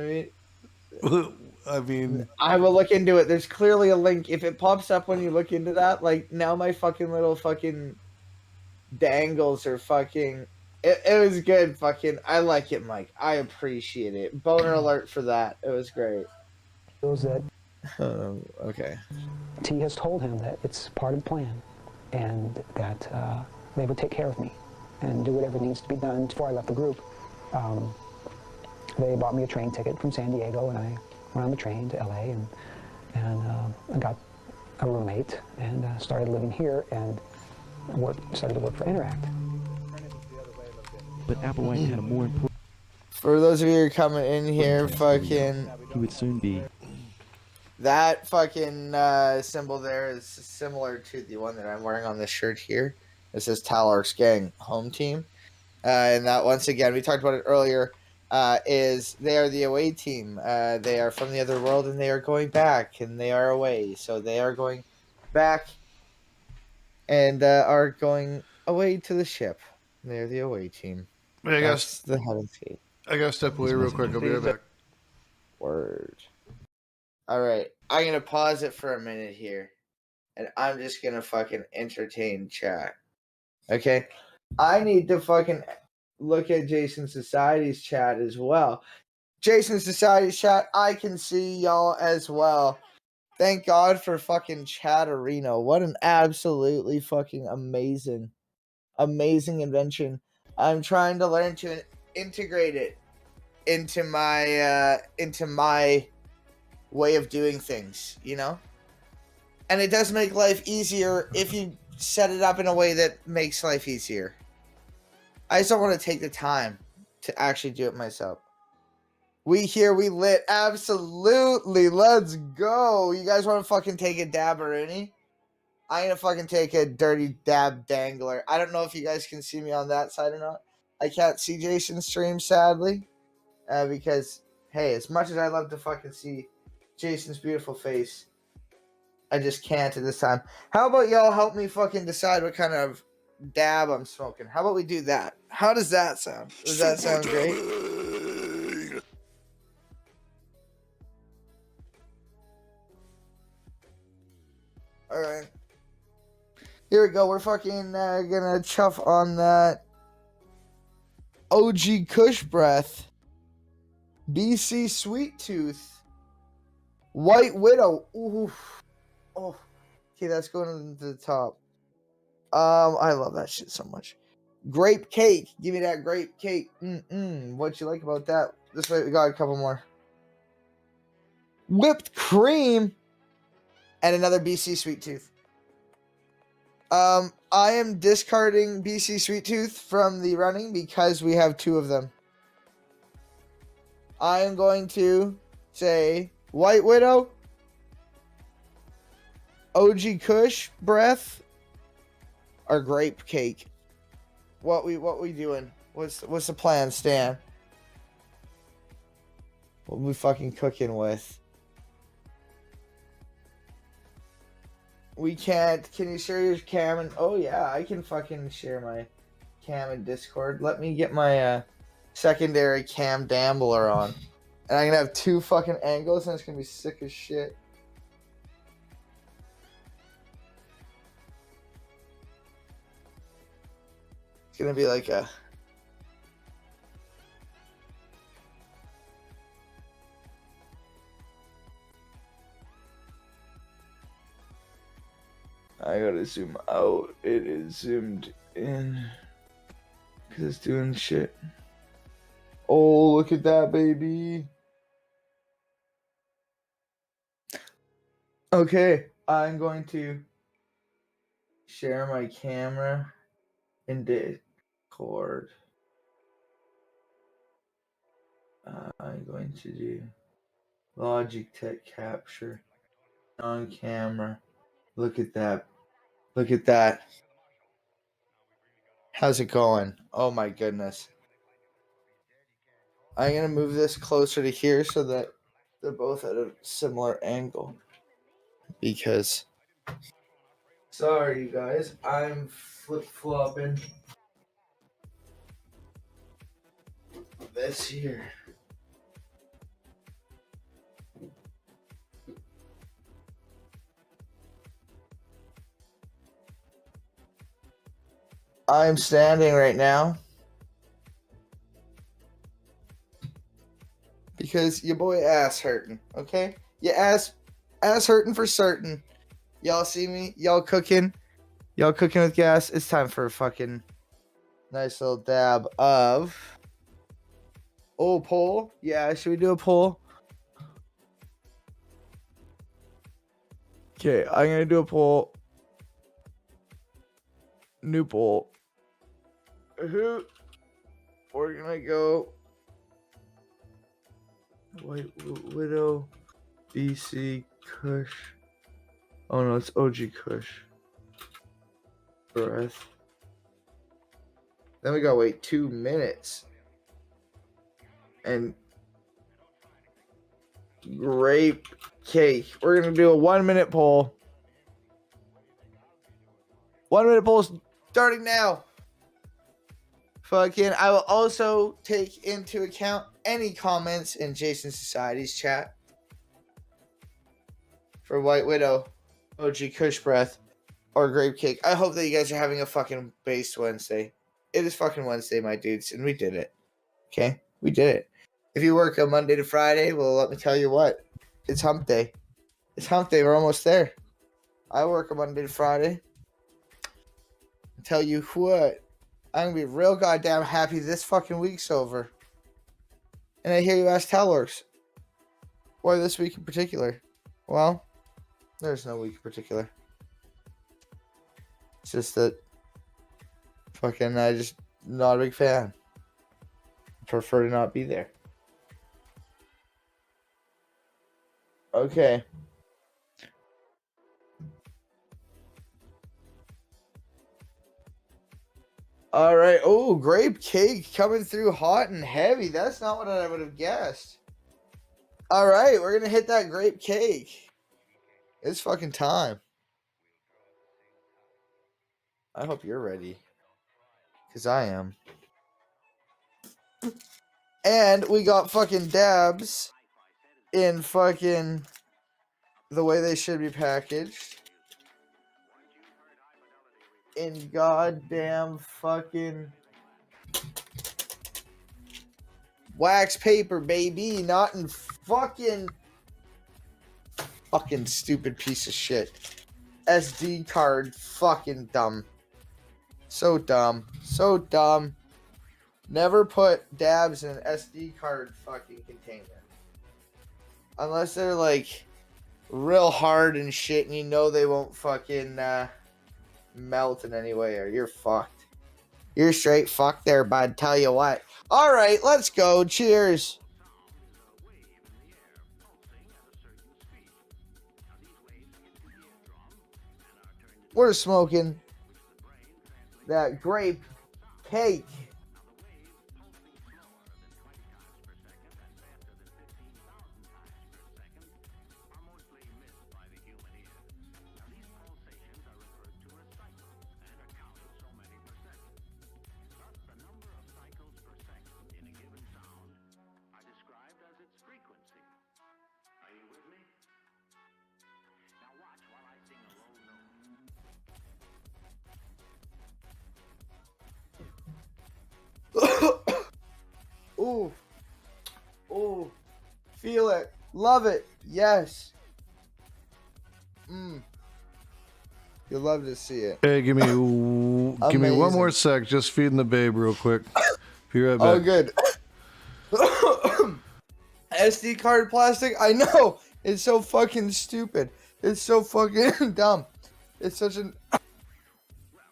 mean, I will look into it. There's clearly a link. If it pops up when you look into that, like, now my fucking little fucking dangles are fucking... It was good, fucking... I like it, Mike. I appreciate it. Boner alert for that. It was great. Feels that... okay. T has told him that it's part of the plan, and that they would take care of me and do whatever needs to be done. Before I left the group, they bought me a train ticket from San Diego, and I went on the train to LA, and I got a roommate and started living here and started to work for Interact. But Applewhite had a more important... For those of you who are coming in here, fucking... He would soon be... That fucking symbol there is similar to the one that I'm wearing on this shirt here. It says Talark's Gang Home Team. And that, once again, we talked about it earlier, is they are the away team. They are from the other world, and they are going back, and they are away. So they are going back and are going away to the ship. They're the away team. Hey, That's the Heaven's Gate. I gotta step away real quick. I'll be right back. Word. All right. I'm going to pause it for a minute here, and I'm just going to fucking entertain chat. Okay? I need to fucking look at Jason Society's chat as well. Jason Society's chat, I can see y'all as well. Thank God for fucking 𝗧𝗔𝗟𝗫. What an absolutely fucking amazing invention. I'm trying to learn to integrate it into my way of doing things, you know? And it does make life easier if you set it up in a way that makes life easier. I just don't want to take the time to actually do it myself. We lit. Absolutely. Let's go. You guys want to fucking take a dabberoonie? I'm going to fucking take a dirty dab dangler. I don't know if you guys can see me on that side or not. I can't see Jason's stream, sadly. Because, hey, as much as I love to fucking see Jason's beautiful face, I just can't at this time. How about y'all help me fucking decide what kind of dab I'm smoking? How about we do that? How does that sound? Does that sound great? Alright. Here we go. We're fucking gonna chuff on that 𝗧𝗔𝗟𝗢, BC Sweet Tooth, White Widow. Ooh. Oh. Okay, that's going to the top. I love that shit so much. Grape cake. Give me that grape cake. What you like about that? This way we got a couple more. Whipped cream. And another BC Sweet Tooth. I am discarding BC Sweet Tooth from the running because we have 2 of them. I am going to say White Widow, 𝗧𝗔𝗟𝗢, or grape cake. What we doing? What's the plan, Stan? What we fucking cooking with? We can't. Can you share your cam? And oh yeah, I can fucking share my cam in Discord. Let me get my secondary cam dambler on, and I'm gonna have 2 fucking angles, and it's gonna be sick as shit. It's gonna be like a. I gotta zoom out. It is zoomed in. Because it's doing shit. Oh, look at that, baby. Okay, I'm going to share my camera in Discord. I'm going to do Logitech capture on camera. Look at that. Look at that. How's it going? Oh my goodness. I'm going to move this closer to here so that they're both at a similar angle. Because, sorry you guys, I'm flip-flopping this here. I'm standing right now because your boy ass hurting, okay? Your ass hurting for certain. Y'all see me? Y'all cooking with gas? It's time for a fucking nice little dab of poll. Yeah, should we do a poll? Okay, I'm gonna do a poll. New poll. We're gonna go White Widow, BC Kush. Oh no, it's 𝗧𝗔𝗟𝗢. Breath. Then we gotta wait 2 minutes. And grape cake. We're gonna do a 1-minute poll. 1-minute poll starting now. Fucking, I will also take into account any comments in Jason Society's chat for White Widow, 𝗧𝗟𝗢, or grape cake. I hope that you guys are having a fucking based Wednesday. It is fucking Wednesday, my dudes, and we did it. Okay? We did it. If you work on Monday to Friday, well, let me tell you what. It's hump day. It's hump day. We're almost there. I work a Monday to Friday. I tell you what, I'm going to be real goddamn happy this fucking week's over. And I hear you ask how it works. Why this week in particular? Well, there's no week in particular. It's just that fucking I just not a big fan. Prefer to not be there. Okay. All right. Oh, grape cake coming through hot and heavy. That's not what I would have guessed. All right, we're gonna hit that grape cake. It's fucking time. I hope you're ready, cause I am. And we got fucking dabs in fucking the way they should be packaged. In goddamn fucking wax paper, baby. Not in fucking stupid piece of shit. SD card. Fucking dumb. So dumb. So dumb. Never put dabs in an SD card fucking container. Unless they're like real hard and shit and you know they won't fucking melt in any way or you're fucked. You're straight fucked there, bud. Tell you what. Alright, let's go. Cheers. We're smoking that grape cake. Ooh. Ooh. Feel it. Love it. Yes. You'll love to see it. Hey, give me one more sec. Just feeding the babe real quick. Be right back. Oh, good. SD card plastic? I know. It's so fucking stupid. It's so fucking dumb. It's such a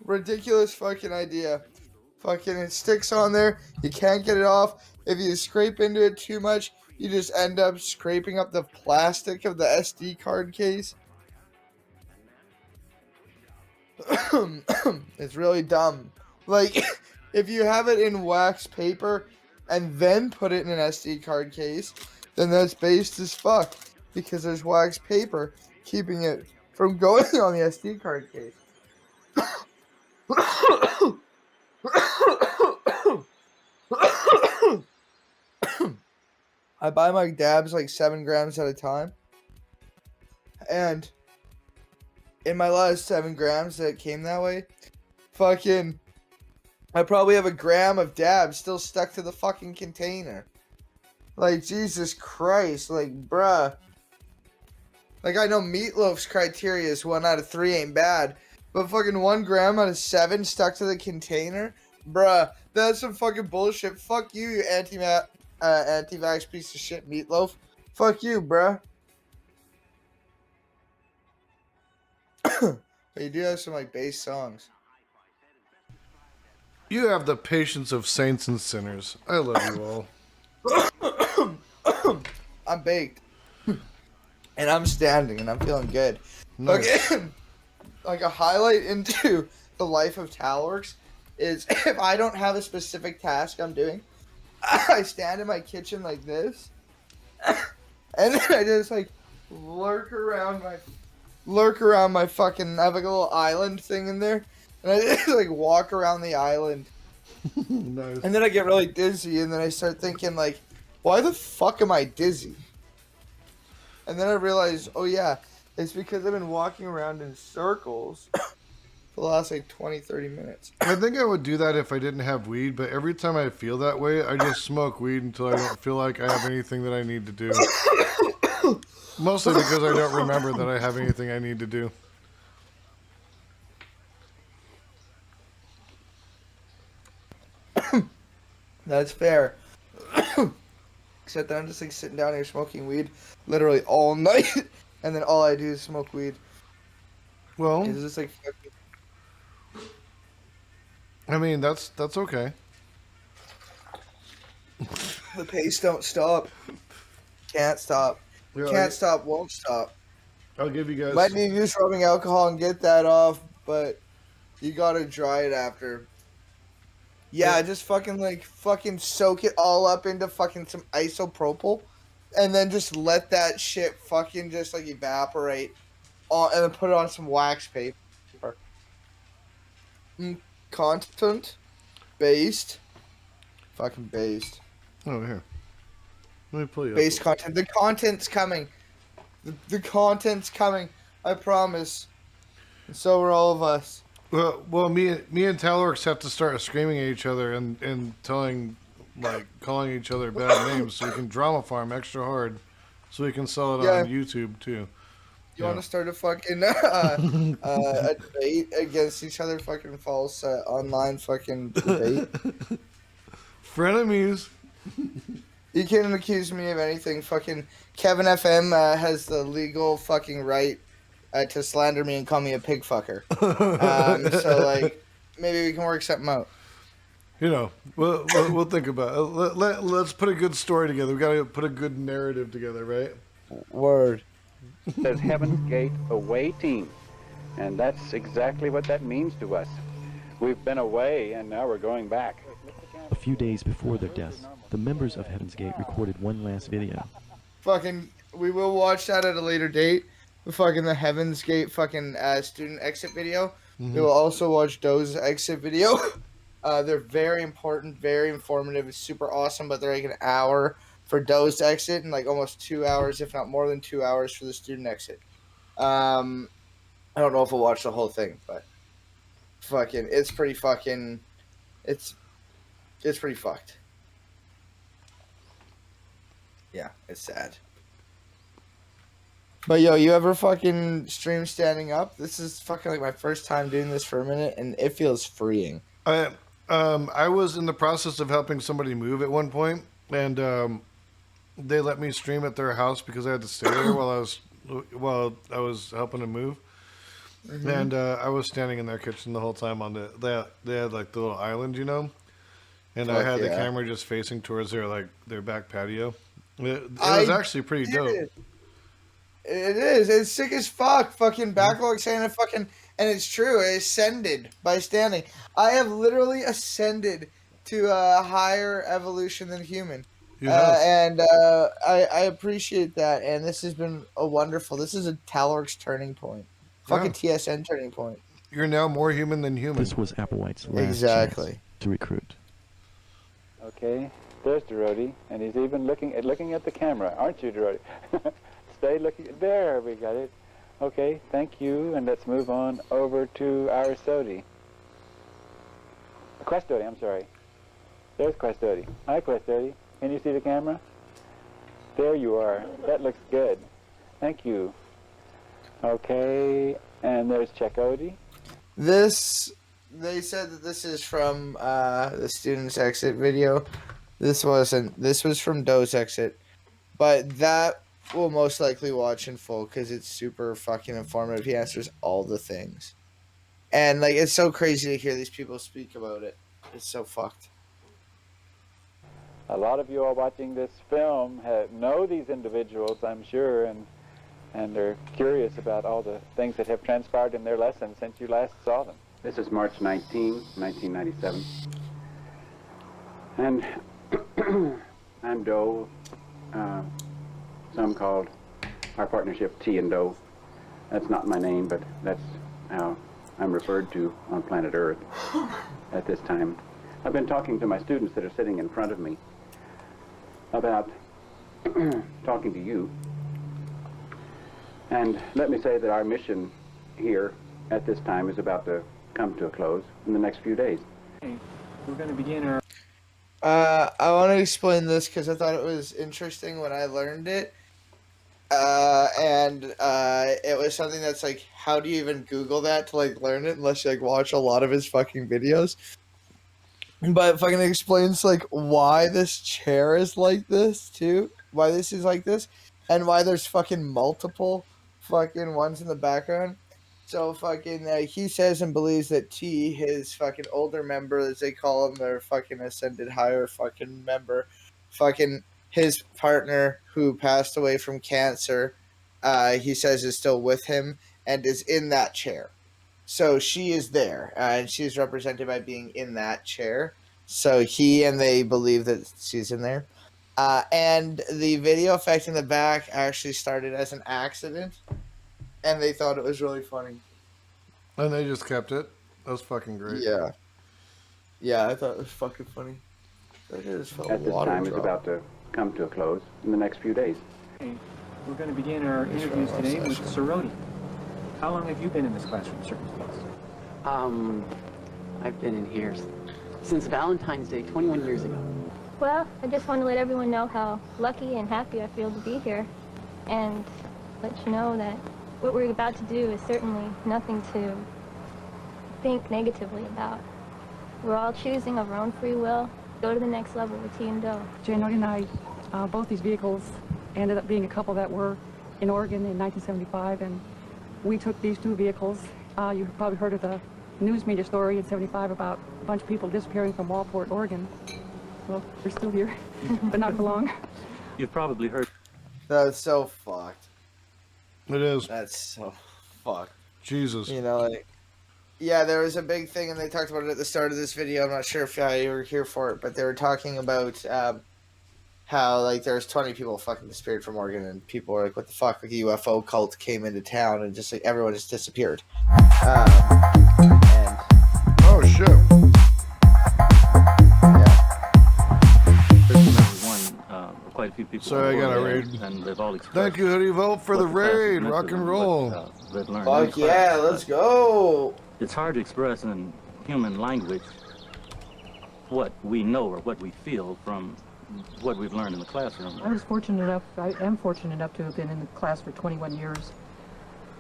ridiculous fucking idea. Fucking it sticks on there. You can't get it off. If you scrape into it too much, you just end up scraping up the plastic of the SD card case. It's really dumb. Like, if you have it in wax paper and then put it in an SD card case, then that's based as fuck. Because there's wax paper keeping it from going on the SD card case. I buy my dabs like 7 grams at a time. And in my last 7 grams that came that way, fucking, I probably have 1 gram of dabs still stuck to the fucking container. Like, Jesus Christ, like, bruh. Like, I know Meatloaf's criteria is 1 out of 3 ain't bad, but fucking 1 gram out of 7 stuck to the container? Bruh, that's some fucking bullshit. Fuck you, you anti-vax piece of shit, Meatloaf. Fuck you, bruh. But you do have some, like, bass songs. You have the patience of saints and sinners. I love you all. I'm baked. And I'm standing, and I'm feeling good. Nice. Okay. Like, a highlight into the life of 𝗧𝗪 is if I don't have a specific task I'm doing, I stand in my kitchen like this, and then I just, like, lurk around my fucking, I have like a little island thing in there, and I just like walk around the island. Nice. And then I get really dizzy, and then I start thinking like, why the fuck am I dizzy? And then I realize, oh yeah, it's because I've been walking around in circles for the last like 20-30 minutes. I think I would do that if I didn't have weed, but every time I feel that way, I just smoke weed until I don't feel like I have anything that I need to do. Mostly because I don't remember that I have anything I need to do. That's fair. Except that I'm just like sitting down here smoking weed literally all night, and then all I do is smoke weed. Well, it's just like fucking... I mean, that's okay. The pace don't stop. Can't stop. Yeah, Can't stop, won't stop. I'll give you guys... Might need to use rubbing alcohol and get that off, but you gotta dry it after. Yeah, just fucking soak it all up into fucking some isopropyl, and then just let that shit fucking just like evaporate, and then put it on some wax paper. Content based, fucking based. Oh, here. Let me pull you Based up. content. The content's coming. The content's coming. I promise. And so are all of us. Well, me and Talorx have to start screaming at each other and calling each other bad names so we can drama farm extra hard so we can sell it on YouTube too. You want to start a fucking a debate against each other? Fucking false online fucking debate. Frenemies. You can't accuse me of anything. Fucking Kevin FM has the legal fucking right to slander me and call me a pig fucker. So like, maybe we can work something out. You know, we'll think about it. Let's put a good story together. We got to put a good narrative together, right? Word. It says Heaven's Gate Away Team, and that's exactly what that means to us. We've been away, and now we're going back. A few days before their deaths, the members of Heaven's Gate recorded one last video. Fucking, we will watch that at a later date. The Heaven's Gate fucking student exit video. Mm-hmm. We will also watch Doe's exit video. They're very important, very informative. It's super awesome, but they're like an hour for Doe's exit and like almost 2 hours, if not more than 2 hours for the student exit. I don't know if we'll watch the whole thing, but fucking, it's pretty fucking, it's pretty fucked. Yeah, it's sad. But yo, you ever fucking stream standing up? This is fucking like my first time doing this for a minute, and it feels freeing. I was in the process of helping somebody move at one point, and they let me stream at their house because I had to stay there while I was helping them move. Mm-hmm. And I was standing in their kitchen the whole time on they had like the little island, you know, and I had the camera just facing towards their back patio. It was actually pretty dope. It is. It's sick as fuck. Fucking backlog saying it fucking, and it's true. I ascended by standing. I have literally ascended to a higher evolution than human. And I appreciate that. And this has been a wonderful. This is a Talorx turning point. Fucking TSN turning point. You're now more human than human. This was Applewhite's last chance to recruit. Okay, there's Dorody, and he's even looking at the camera, aren't you, Dorody? Stay looking. There, we got it. Okay, thank you, and let's move on over to our Sodi. Questodi, I'm sorry. There's Questodi. Hi, Questodi. Can you see the camera? There you are. That looks good. Thank you. Okay, and there's Chekodi. They said that this is from the student's exit video. This wasn't. This was from Doe's exit, but that we'll most likely watch in full because it's super fucking informative. He answers all the things, and like it's so crazy to hear these people speak about it. It's so fucked. A lot of you all watching this film know these individuals, I'm sure, and they're curious about all the things that have transpired in their lessons since you last saw them. This is March 19, 1997. And I'm Doe. Some called our partnership T and Doe. That's not my name, but that's how I'm referred to on planet Earth at this time. I've been talking to my students that are sitting in front of me about talking to you. And let me say that our mission here at this time is about to come to a close in the next few days. We're going to begin our... I want to explain this because I thought it was interesting when I learned it. It was something that's like, how do you even Google that to like learn it unless you like watch a lot of his fucking videos? But it fucking explains like why this chair is like this too, why this is like this, and why there's fucking multiple fucking ones in the background. So fucking he says and believes that T, his fucking older member, as they call him, their fucking ascended higher fucking member, fucking his partner who passed away from cancer, he says is still with him and is in that chair. So she is there, and she's represented by being in that chair. So he and they believe that she's in there. And the video effect in the back actually started as an accident, and they thought it was really funny. And they just kept it. That was fucking great. Yeah. Yeah, I thought it was fucking funny. At this time is about to come to a close in the next few days. We're going to begin our interviews today with 𝗧𝗔𝗟𝗢. How long have you been in this classroom, sir? I've been in here since Valentine's Day 21 years ago. Well, I just want to let everyone know how lucky and happy I feel to be here, and let you know that what we're about to do is certainly nothing to think negatively about. We're all choosing of our own free will, go to the next level with T and Doe. Jane and I, both these vehicles ended up being a couple that were in Oregon in 1975, and we took these two vehicles. You've probably heard of the news media story in '75 about a bunch of people disappearing from Walport, Oregon. Well, we're still here, but not for long. You've probably heard. That's so fucked. It is. That's so fucked. Jesus. You know, like, yeah, there was a big thing, and they talked about it at the start of this video. I'm not sure if you were here for it, but they were talking about how, like, there's 20 people fucking disappeared from Oregon, and people were like, what the fuck? Like, a UFO cult came into town, and just, like, everyone just disappeared. Oh, shit. Quite a few people. Sorry, I got a raid. And they've all expressed. Thank you, Hoodie Vote, for the raid. Rock and roll. Fuck yeah, let's go. It's hard to express in human language what we know or what we feel from what we've learned in the classroom. I am fortunate enough to have been in the class for 21 years.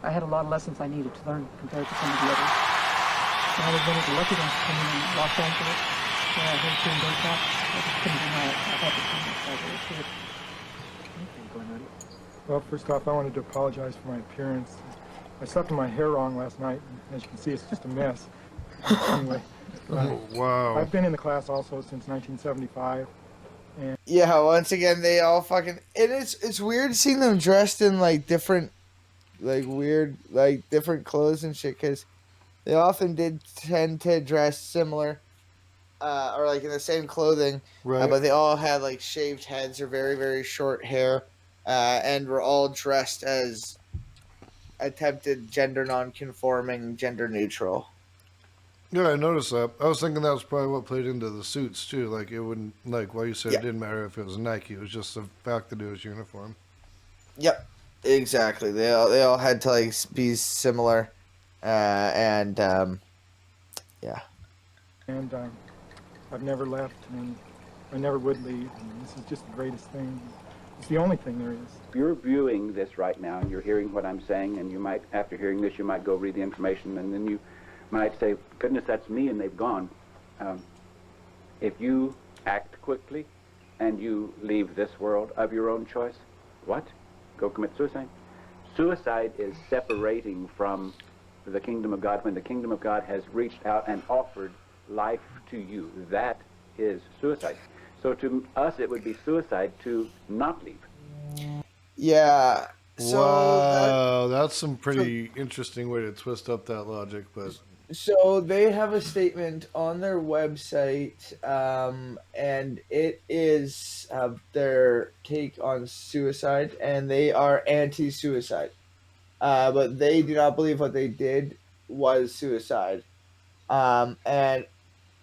I had a lot of lessons I needed to learn compared to some of the others. And I was one of the lucky ones coming in Los Angeles. I went to Dope. I just couldn't do my opportunity. Well, first off, I wanted to apologize for my appearance. I slept in my hair wrong last night. As you can see, it's just a mess. Anyway, wow. I've been in the class also since 1975. And yeah, once again, they all fucking... And it's weird seeing them dressed in, like, different... Like, weird, like, different clothes and shit, because they often did tend to dress similar. Or, like, in the same clothing. Right. But they all had, like, shaved heads or very, very short hair. And were all dressed as attempted gender non-conforming, gender neutral. Yeah, I noticed that. I was thinking that was probably what played into the suits, too. Like, it wouldn't, like, why you said it didn't matter if it was Nike. It was just the fact that it was uniform. Yep, exactly. They all had to, like, be similar. Yeah. And I've never left, and I never would leave. And this is just the greatest thing. It's the only thing there is. You're viewing this right now, and you're hearing what I'm saying, and you might, after hearing this, you might go read the information, and then you might say, goodness, that's me, and they've gone. If you act quickly and you leave this world of your own choice, what? Go commit suicide? Suicide is separating from the kingdom of God when the kingdom of God has reached out and offered life to you. That is suicide. So to us, it would be suicide to not leave. Yeah. So wow, that's some pretty interesting way to twist up that logic, but... So they have a statement on their website, and it is their take on suicide, and they are anti-suicide. But they do not believe what they did was suicide. And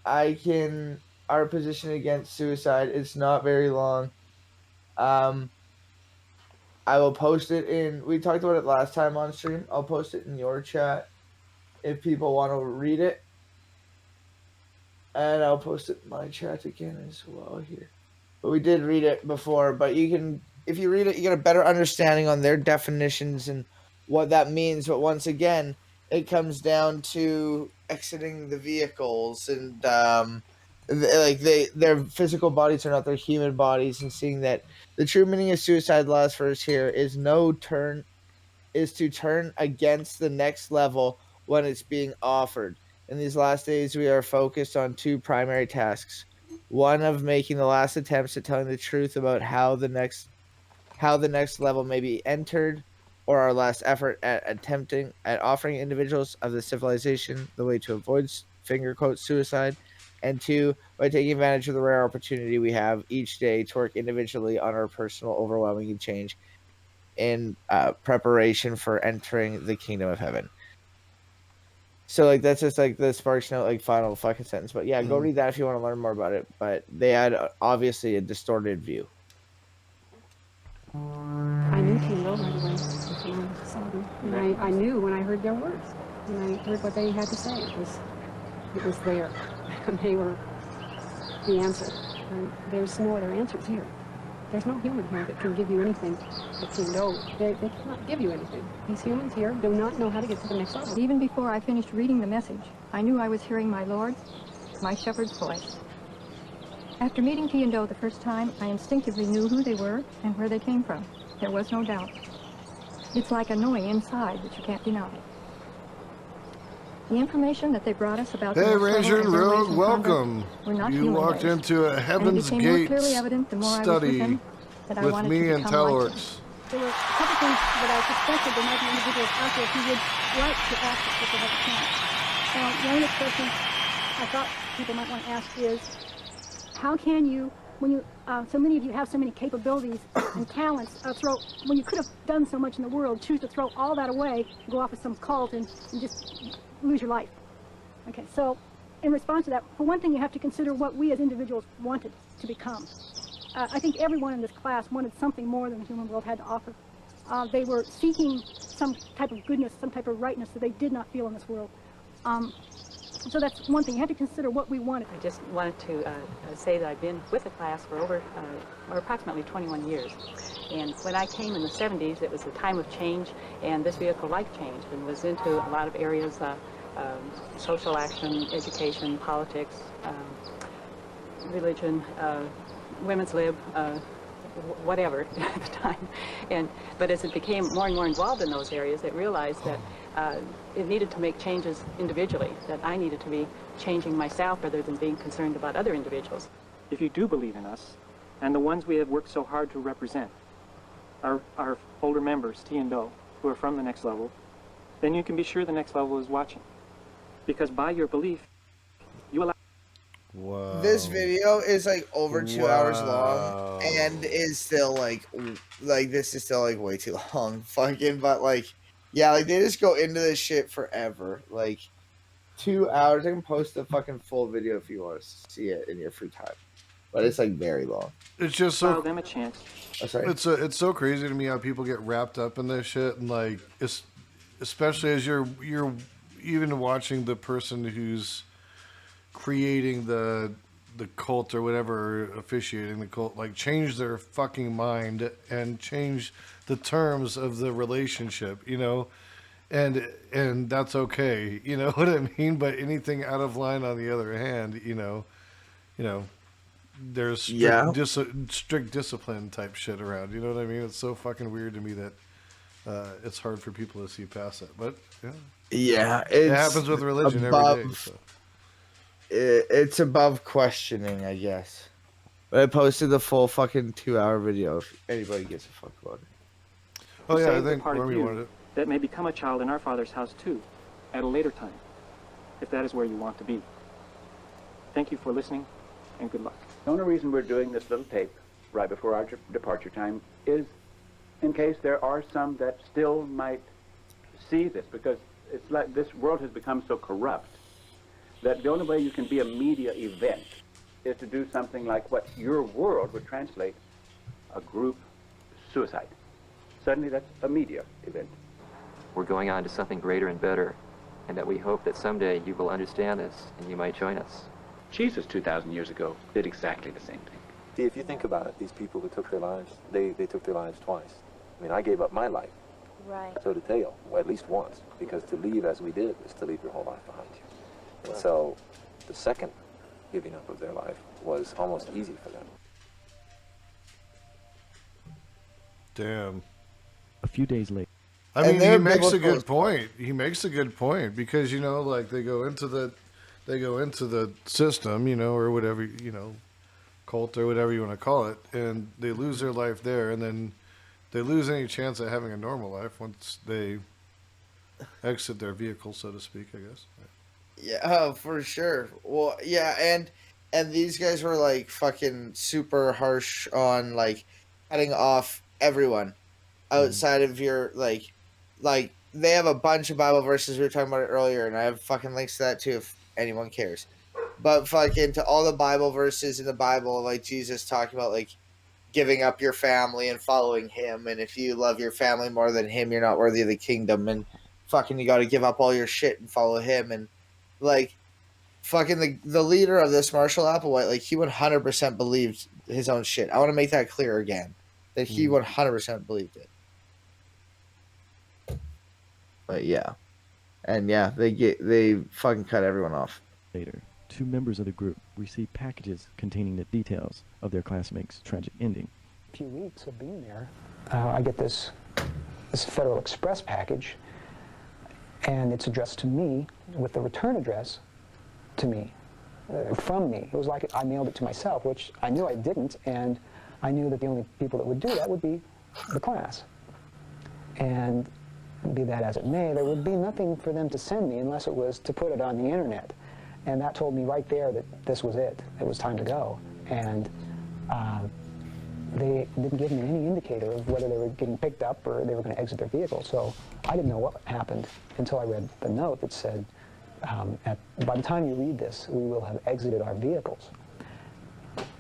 our position against suicide is not very long. I will post it we talked about it last time on stream. I'll post it in your chat if people want to read it. And I'll post it in my chat again as well here. But we did read it before, but you can if you read it, you get a better understanding on their definitions and what that means. But once again, it comes down to exiting the vehicles and their physical bodies are not their human bodies, and seeing that the true meaning of suicide last verse here is to turn against the next level when it's being offered. In these last days, we are focused on two primary tasks. One of making the last attempts at telling the truth about how the next level may be entered, or our last effort at attempting at offering individuals of the civilization the way to avoid finger quote suicide, and two, by taking advantage of the rare opportunity we have each day to work individually on our personal overwhelming change in preparation for entering the kingdom of heaven. So like that's just like the Sparks Note like final fucking sentence. But yeah, go read that if you want to learn more about it. But they had obviously a distorted view. I knew King Will right away when I saw them. And I knew when I heard their words. And I heard what they had to say. It was there. And they were the answer. And there's no other answers here. There's no human here that can give you anything that King knows. They cannot give you anything. These humans here do not know how to get to the next level. Even before I finished reading the message, I knew I was hearing my Lord, my shepherd's voice. After meeting 𝗧𝗏 the first time, I instinctively knew who they were and where they came from. There was no doubt. It's like a knowing inside that you can't deny. The information that they brought us about Hey, Ranger and Rogue, welcome. You walked into a Heaven's Gate study with me and Telorx. There were a couple things that I suspected there might be individuals out there who would like to ask us if they have a chance. One of the questions I thought people might want to ask is, how can you, when you, so many of you have so many capabilities and talents, when you could have done so much in the world, choose to throw all that away, go off with some cult and just lose your life? Okay, so in response to that, for one thing, you have to consider what we as individuals wanted to become. I think everyone in this class wanted something more than the human world had to offer. They were seeking some type of goodness, some type of rightness that they did not feel in this world. So that's one thing. You have to consider what we wanted. I just wanted to say that I've been with the class for over or approximately 21 years. And when I came in the 70s, it was a time of change, and this vehicle life changed and was into a lot of areas, social action, education, politics, religion, women's lib, whatever at the time. But as it became more and more involved in those areas, it realized that it needed to make changes individually, that I needed to be changing myself rather than being concerned about other individuals. If you do believe in us, and the ones we have worked so hard to represent, our older members, 𝗧𝗏, who are from the next level, then you can be sure the next level is watching. Because by your belief, you allow... Wow. This video is like over 2 hours long and is still like this is still like way too long. Fucking, but like, yeah, like they just go into this shit forever. Like 2 hours. I can post the fucking full video if you want to see it in your free time. But it's like very long. It's just so. Allow them a chance. Oh, sorry. It's so crazy to me how people get wrapped up in this shit, and like especially as you're even watching the person who's creating the cult or whatever, officiating the cult, like change their fucking mind and change the terms of the relationship, you know, and that's okay, you know what I mean? But anything out of line, on the other hand, you know, there's strict discipline type shit around, you know what I mean? It's so fucking weird to me that it's hard for people to see past it, but yeah, it happens with religion every day. So. It's above questioning, I guess. But I posted the full fucking 2 hour video if anybody gives a fuck about it. Oh yeah, I Save the think part of Wormy you wanted it. that may become a child in our Father's house too, at a later time, if that is where you want to be. Thank you for listening, and good luck. The only reason we're doing this little tape right before our departure time is in case there are some that still might see this, because it's like this world has become so corrupt that the only way you can be a media event is to do something like what your world would translate a group suicide. Suddenly that's a media event. We're going on to something greater and better, and that we hope that someday you will understand this and you might join us. Jesus 2,000 years ago did exactly the same thing. See, if you think about it, these people who took their lives, they took their lives twice. I mean, I gave up my life. Right. So did Teo, well, at least once, because to leave as we did is to leave your whole life behind you. And so the second giving up of their life was almost easy for them. Damn. A few days later. I mean, he makes a good point. He makes a good point because, you know, like they go into the system, you know, or whatever, you know, cult or whatever you want to call it, and they lose their life there, and then they lose any chance at having a normal life once they exit their vehicle, so to speak, I guess. Yeah, oh, for sure. Well, yeah, and these guys were like fucking super harsh on like cutting off everyone outside of your like they have a bunch of Bible verses. We were talking about it earlier, and I have fucking links to that too if anyone cares. But fucking to all the Bible verses in the Bible, like Jesus talking about like giving up your family and following him, and if you love your family more than him, you're not worthy of the kingdom, and fucking you got to give up all your shit and follow him, and like fucking the leader of this, Marshall Applewhite, like he 100% believed his own shit. I want to make that clear again, that he 100% believed it. But yeah, and yeah, they fucking cut everyone off. Later, 2 members of the group received packages containing the details of their classmates' tragic ending. A few weeks of being there, I get this Federal Express package, and it's addressed to me with the return address to me, from me. It was like I mailed it to myself, which I knew I didn't, and I knew that the only people that would do that would be the class. And be that as it may, there would be nothing for them to send me unless it was to put it on the internet. And that told me right there that this was it. It was time to go. And they didn't give me any indicator of whether they were getting picked up or they were going to exit their vehicle. So I didn't know what happened until I read the note that said, by the time you read this, we will have exited our vehicles.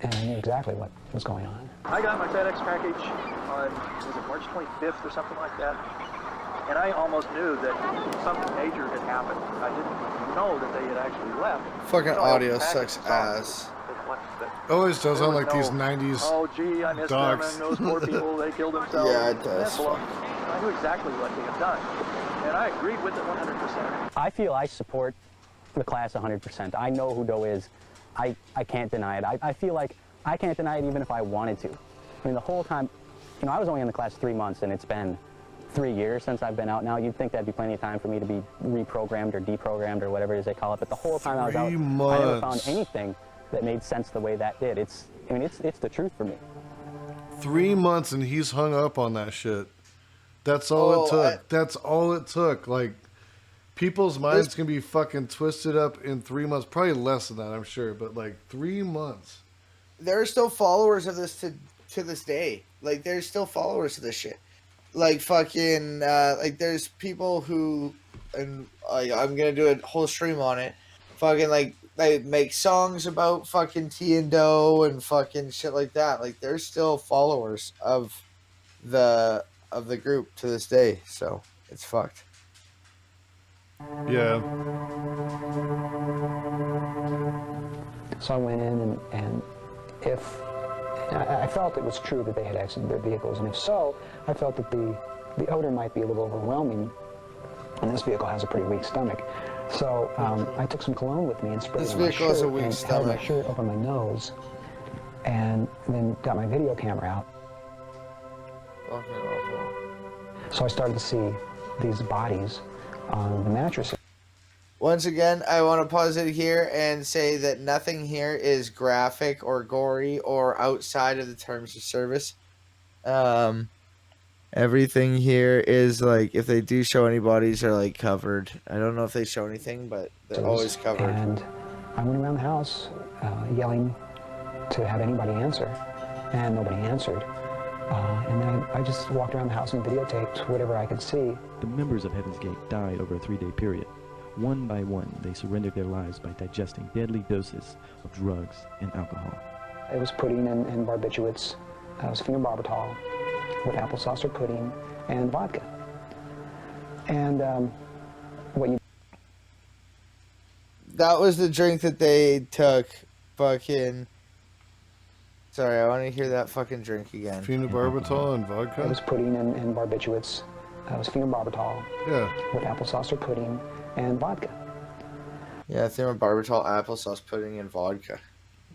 And I knew exactly what was going on. I got my FedEx package on, was it March 25th or something like that? And I almost knew that something major had happened. I didn't know that they had actually left. Fucking audio sucks ass. Always does on like these 90s oh gee, I miss them and those poor people, they killed themselves. Yeah, it does. I knew exactly what they had done. And I agreed with it 100%. I feel I support the class 100%. I know who Doe is. I can't deny it. I feel like I can't deny it even if I wanted to. I mean, the whole time, you know, I was only in the class 3 months, and it's been 3 years since I've been out now. You'd think that'd be plenty of time for me to be reprogrammed or deprogrammed or whatever it is they call it. But the whole time I was out, I never found anything that made sense the way that did. It's the truth for me. 3 months and he's hung up on that shit. That's all it took. That's all it took. Like, people's minds can be fucking twisted up in 3 months. Probably less than that, I'm sure. But like 3 months. There are still followers of this to this day. Like, there's still followers of this shit. Like fucking like there's people who, and like I'm gonna do a whole stream on it. Fucking like they make songs about fucking T and Doe and fucking shit like that. Like there's still followers of the group to this day. So it's fucked. Yeah. So I went in and if I felt it was true that they had exited their vehicles, and if so, I felt that the odor might be a little overwhelming, and this vehicle has a pretty weak stomach. So I took some cologne with me and sprayed it on my shirt and held my shirt over my nose, and then got my video camera out. Okay, awful. So I started to see these bodies on the mattresses. Once again, I want to pause it here and say that nothing here is graphic or gory or outside of the terms of service. Everything here is like, if they do show any bodies, they're like covered. I don't know if they show anything, but they're always covered. And I went around the house yelling to have anybody answer, and nobody answered. And then I just walked around the house and videotaped whatever I could see. The members of Heaven's Gate died over a 3-day period. One by one, they surrendered their lives by digesting deadly doses of drugs and alcohol. It was pudding and barbiturates. It was phenobarbital with applesauce or pudding and vodka. And that was the drink that they took fucking Sorry, I want to hear that fucking drink again. Phenobarbital and vodka? It was pudding and barbiturates. It was phenobarbital. Yeah. With applesauce or pudding and vodka. Yeah, phenobarbital, applesauce, pudding, and vodka.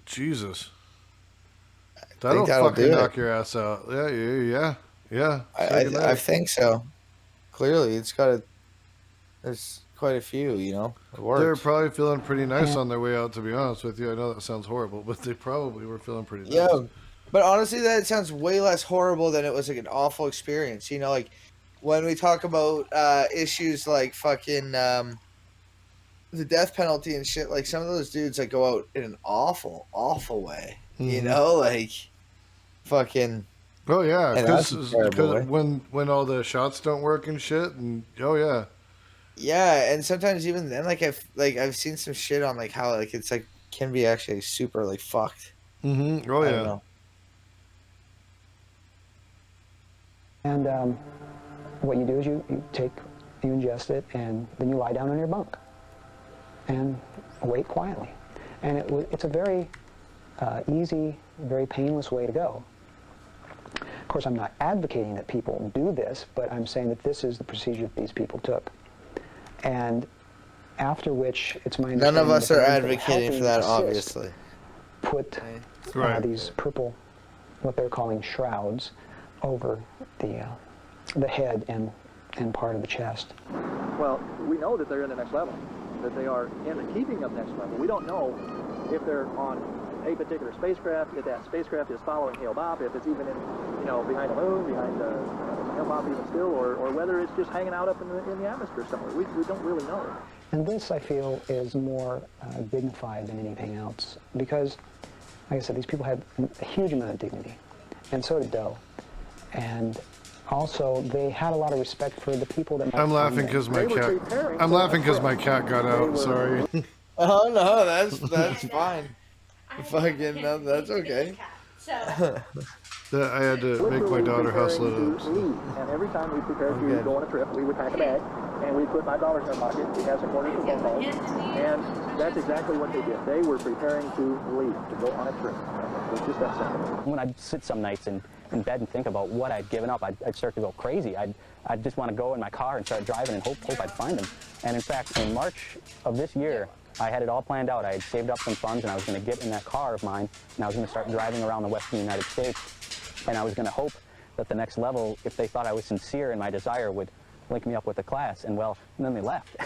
Jesus. That'll fucking knock your ass out. Yeah. I think so. Clearly, it's got a... There's quite a few, you know? It works. They're probably feeling pretty nice on their way out, to be honest with you. I know that sounds horrible, but they probably were feeling pretty nice. Yeah, but honestly, that sounds way less horrible than it was like an awful experience. You know, like when we talk about issues like fucking the death penalty and shit, like some of those dudes like go out in an awful, awful way. Mm-hmm. You know, like fucking. Oh yeah, because when all the shots don't work and shit, and oh yeah. Yeah, and sometimes even then, like I've seen some shit on like how like it's like can be actually super like fucked. Mm-hmm. Oh I yeah. don't know. And what you do is you ingest it, and then you lie down on your bunk and wait quietly. And it's a very easy, very painless way to go. Of course, I'm not advocating that people do this, but I'm saying that this is the procedure that these people took. And after which, it's my understanding none of us that are the advocating for that, assist obviously. Put these purple, what they're calling shrouds, over the head and part of the chest. Well, we know that they're in the next level, that they are in the keeping of next level. We don't know if they're on a particular spacecraft, if that spacecraft is following Hale-Bopp, if it's even in, you know, behind the moon, behind Hale-Bopp even still, or whether it's just hanging out up in the atmosphere somewhere. We don't really know. And this, I feel, is more dignified than anything else, because, like I said, these people had a huge amount of dignity, and so did Doe. And also, they had a lot of respect for the people that. I'm laughing because my cat. I'm laughing because my cat got out. Sorry. Oh no, that's fine. Fucking no, that's okay. I had to make my daughter hustle it up. And every time we prepared to go on a trip, we would pack a bag, and we'd put $5 in our pocket. We had some quarters for phone calls, and that's exactly what they did. They were preparing to leave, to go on a trip. It was just that simple. When I'd sit some nights in bed and think about what I'd given up, I'd start to go crazy. I'd just want to go in my car and start driving and hope I'd find them. And in fact, in March of this year, I had it all planned out. I had saved up some funds, and I was going to get in that car of mine, and I was going to start driving around the western United States. And I was going to hope that the next level, if they thought I was sincere in my desire, would link me up with the class. And well, and then they left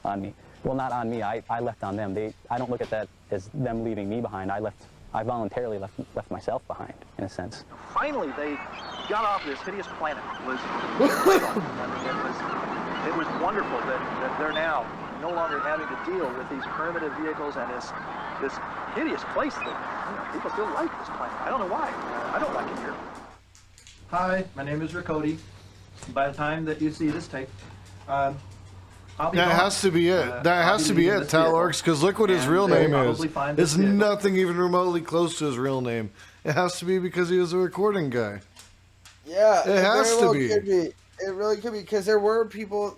on me. Well, not on me. I left on them. I don't look at that as them leaving me behind. I voluntarily left myself behind, in a sense. Finally, they got off this hideous planet. It was wonderful that they're now no longer having to deal with these primitive vehicles and this hideous place that people still like this planet. I don't know why. I don't like it here. Hi, my name is Riccoti. By the time that you see this tape, I'll be That gone. has to be it. That has to be it, Talorx, because look what his real name is. It's nothing even remotely close to his real name. It has to be because he was a recording guy. Yeah, it has to be. Could be. It really could be, because there were people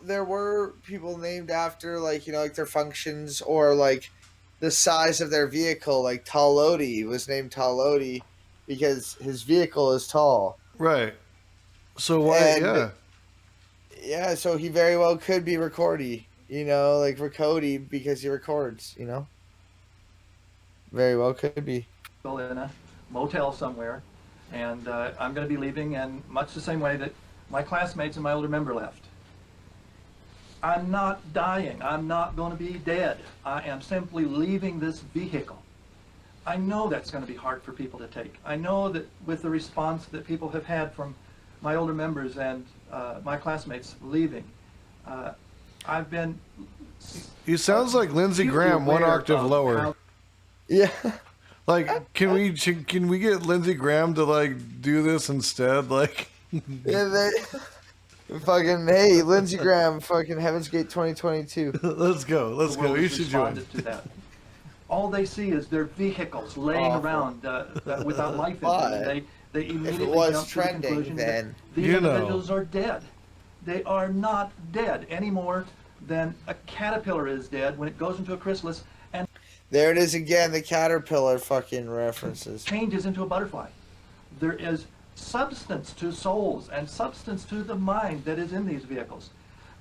named after, like, you know, like their functions or like the size of their vehicle. Like Talodi was named Talodi because his vehicle is tall. Right. So why? Yeah, so he very well could be Ricordi, you know, like Riccoti because he records, you know. Very well could be. In a motel somewhere, and I'm going to be leaving, and much the same way that my classmates and my older member left. I'm not dying. I'm not going to be dead. I am simply leaving this vehicle. I know that's going to be hard for people to take. I know that with the response that people have had from my older members and my classmates leaving, I've been... He sounds like Lindsey Graham, one octave lower. Yeah. Like, can we get Lindsey Graham to like do this instead? Like, yeah, fucking hey, Lindsey Graham, fucking Heaven's Gate 2022. Let's go. You should join. To that. All they see is their vehicles laying around without life in them. They immediately jump to the conclusion that these individuals are dead. They are not dead any more than a caterpillar is dead when it goes into a chrysalis. And There it is again, the caterpillar fucking references. Changes into a butterfly. There is substance to souls and substance to the mind that is in these vehicles.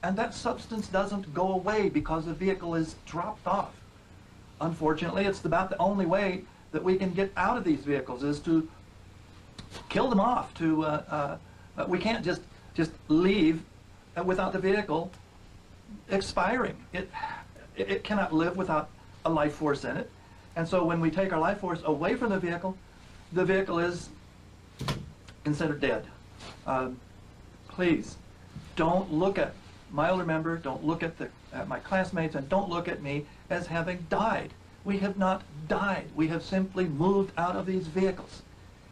And that substance doesn't go away because the vehicle is dropped off. Unfortunately, it's about the only way that we can get out of these vehicles is to kill them off. We can't just leave without the vehicle expiring. It cannot live without a life force in it. And so when we take our life force away from the vehicle is considered dead. Please, don't look at my older member, don't look at my classmates, and don't look at me as having died. We have not died. We have simply moved out of these vehicles.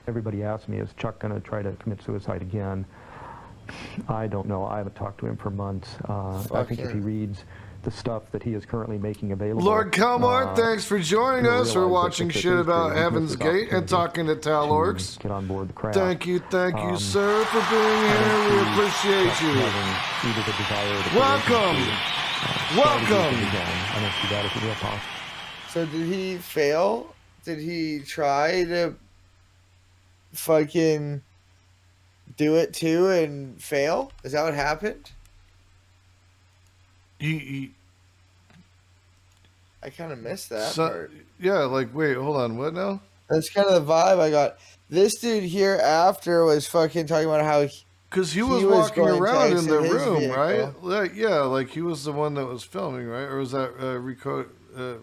Everybody asks me, is Chuck going to try to commit suicide again? I don't know. I haven't talked to him for months. I think if he reads the stuff that he is currently making available... Lord Kalmar, thanks for joining us. We're watching shit about Heaven's Gate and talking to Talorks. Get on board the craft. Thank you, sir, for being here. We appreciate you. Welcome. Welcome. I don't see that as a real possibility. So did he fail? Did he try to fucking do it too and fail? Is that what happened? I kind of missed that part. Yeah, like, wait, hold on, what now? That's kind of the vibe I got. This dude here after was fucking talking about how because he was walking around in the room, right? Like, yeah, like he was the one that was filming, right? Or was that Riccoti, the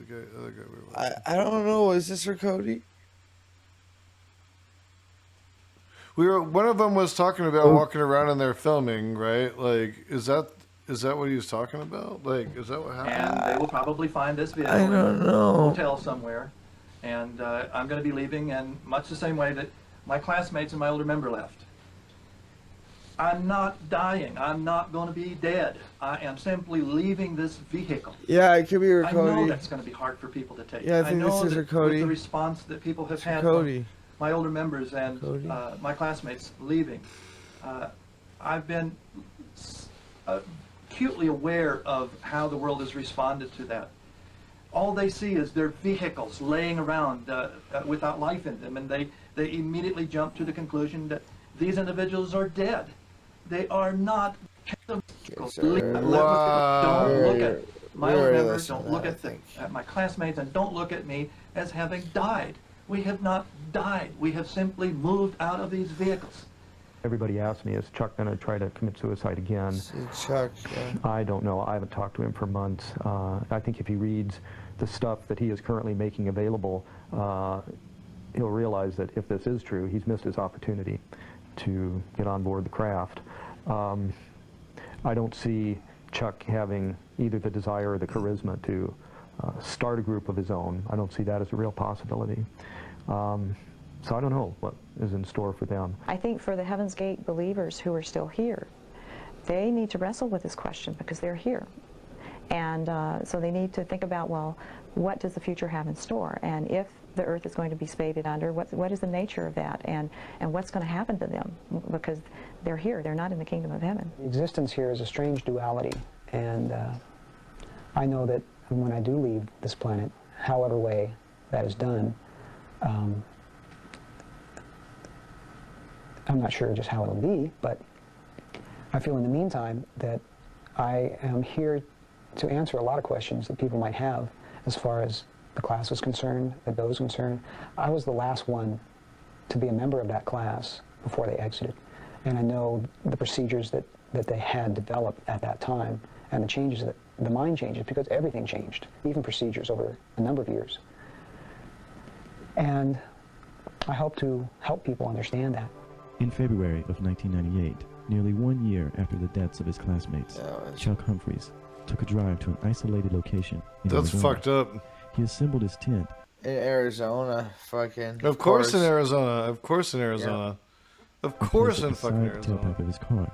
guy, other guy we were watching? I don't know. Is this Riccoti? One of them was talking about walking around in there filming, right? Like, is that what he was talking about? Like, is that what happened? And they will probably find this vehicle I don't in a know. hotel somewhere. And I'm going to be leaving in much the same way that my classmates and my older member left. I'm not dying. I'm not going to be dead. I am simply leaving this vehicle. Yeah, it could be Riccoti. I know that's going to be hard for people to take. Yeah, I think this is Riccoti. Riccoti. The response that people have had Riccoti. from my older members and my classmates leaving. I've been acutely aware of how the world has responded to that. All they see is their vehicles laying around without life in them, and they immediately jump to the conclusion that these individuals are dead. They are not. Don't look at my older members, don't look at my classmates, and don't look at me as having died. We have not died. We have simply moved out of these vehicles. Everybody asks me, is Chuck going to try to commit suicide again? Chuck, yeah. I don't know. I haven't talked to him for months. I think if he reads the stuff that he is currently making available, he'll realize that if this is true, he's missed his opportunity to get on board the craft. I don't see Chuck having either the desire or the charisma to start a group of his own. I don't see that as a real possibility. So I don't know what is in store for them. I think for the Heaven's Gate believers who are still here, they need to wrestle with this question because they're here. And so they need to think about, well, what does the future have in store? And if the earth is going to be spaded under, what is the nature of that? And what's going to happen to them? Because they're here, they're not in the kingdom of heaven. Existence here is a strange duality. And I know that when I do leave this planet, however way that is done, I'm not sure just how it'll be, but I feel in the meantime that I am here to answer a lot of questions that people might have as far as the class was concerned, the DOE was concerned. I was the last one to be a member of that class before they exited. And I know the procedures that they had developed at that time and the changes, the mind changes, because everything changed, even procedures over a number of years. And I hope to help people understand that. In February of 1998, nearly 1 year after the deaths of his classmates, Chuck Humphreys took a drive to an isolated location in That's Arizona. fucked up. He assembled his tent. In Arizona, fucking. Of course in Arizona. Of course in Arizona. Yeah. Of course in Placed fucking beside the Arizona. tailpipe of his car.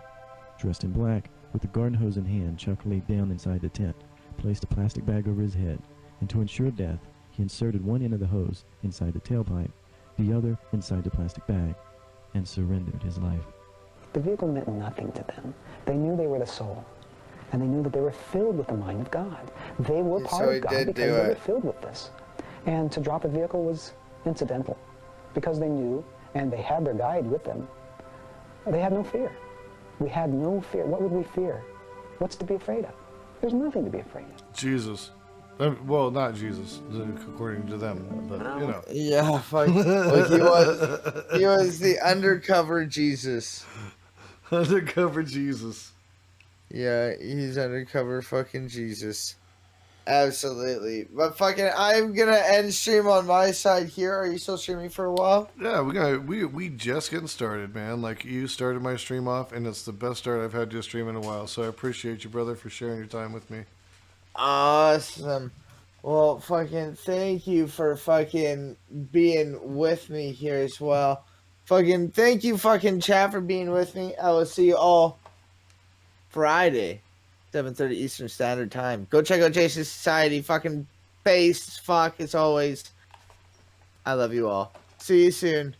Dressed in black, with a garden hose in hand, Chuck laid down inside the tent, placed a plastic bag over his head, and to ensure death, he inserted one end of the hose inside the tailpipe, the other inside the plastic bag, and surrendered his life. The vehicle meant nothing to them. They knew they were the soul. and they knew that they were filled with the mind of God. They were part of God because they were filled with this. And to drop a vehicle was incidental because they knew, and they had their guide with them. They had no fear. We had no fear. What would we fear? What's to be afraid of? There's nothing to be afraid of. Jesus. Well, not Jesus, according to them, but you know. Yeah, fuck. Like he was the undercover Jesus. Undercover Jesus. Yeah, he's undercover fucking Jesus. Absolutely. But fucking, I'm gonna end stream on my side here. Are you still streaming for a while? Yeah, we just getting started, man. Like, you started my stream off, and it's the best start I've had to a stream in a while. So I appreciate you, brother, for sharing your time with me. Awesome. Well, fucking thank you for fucking being with me here as well. Fucking thank you, fucking chat, for being with me. I will see you all Friday, 7:30 Eastern Standard Time. Go check out Jason Society. Fucking base. Fuck, as always. I love you all. See you soon.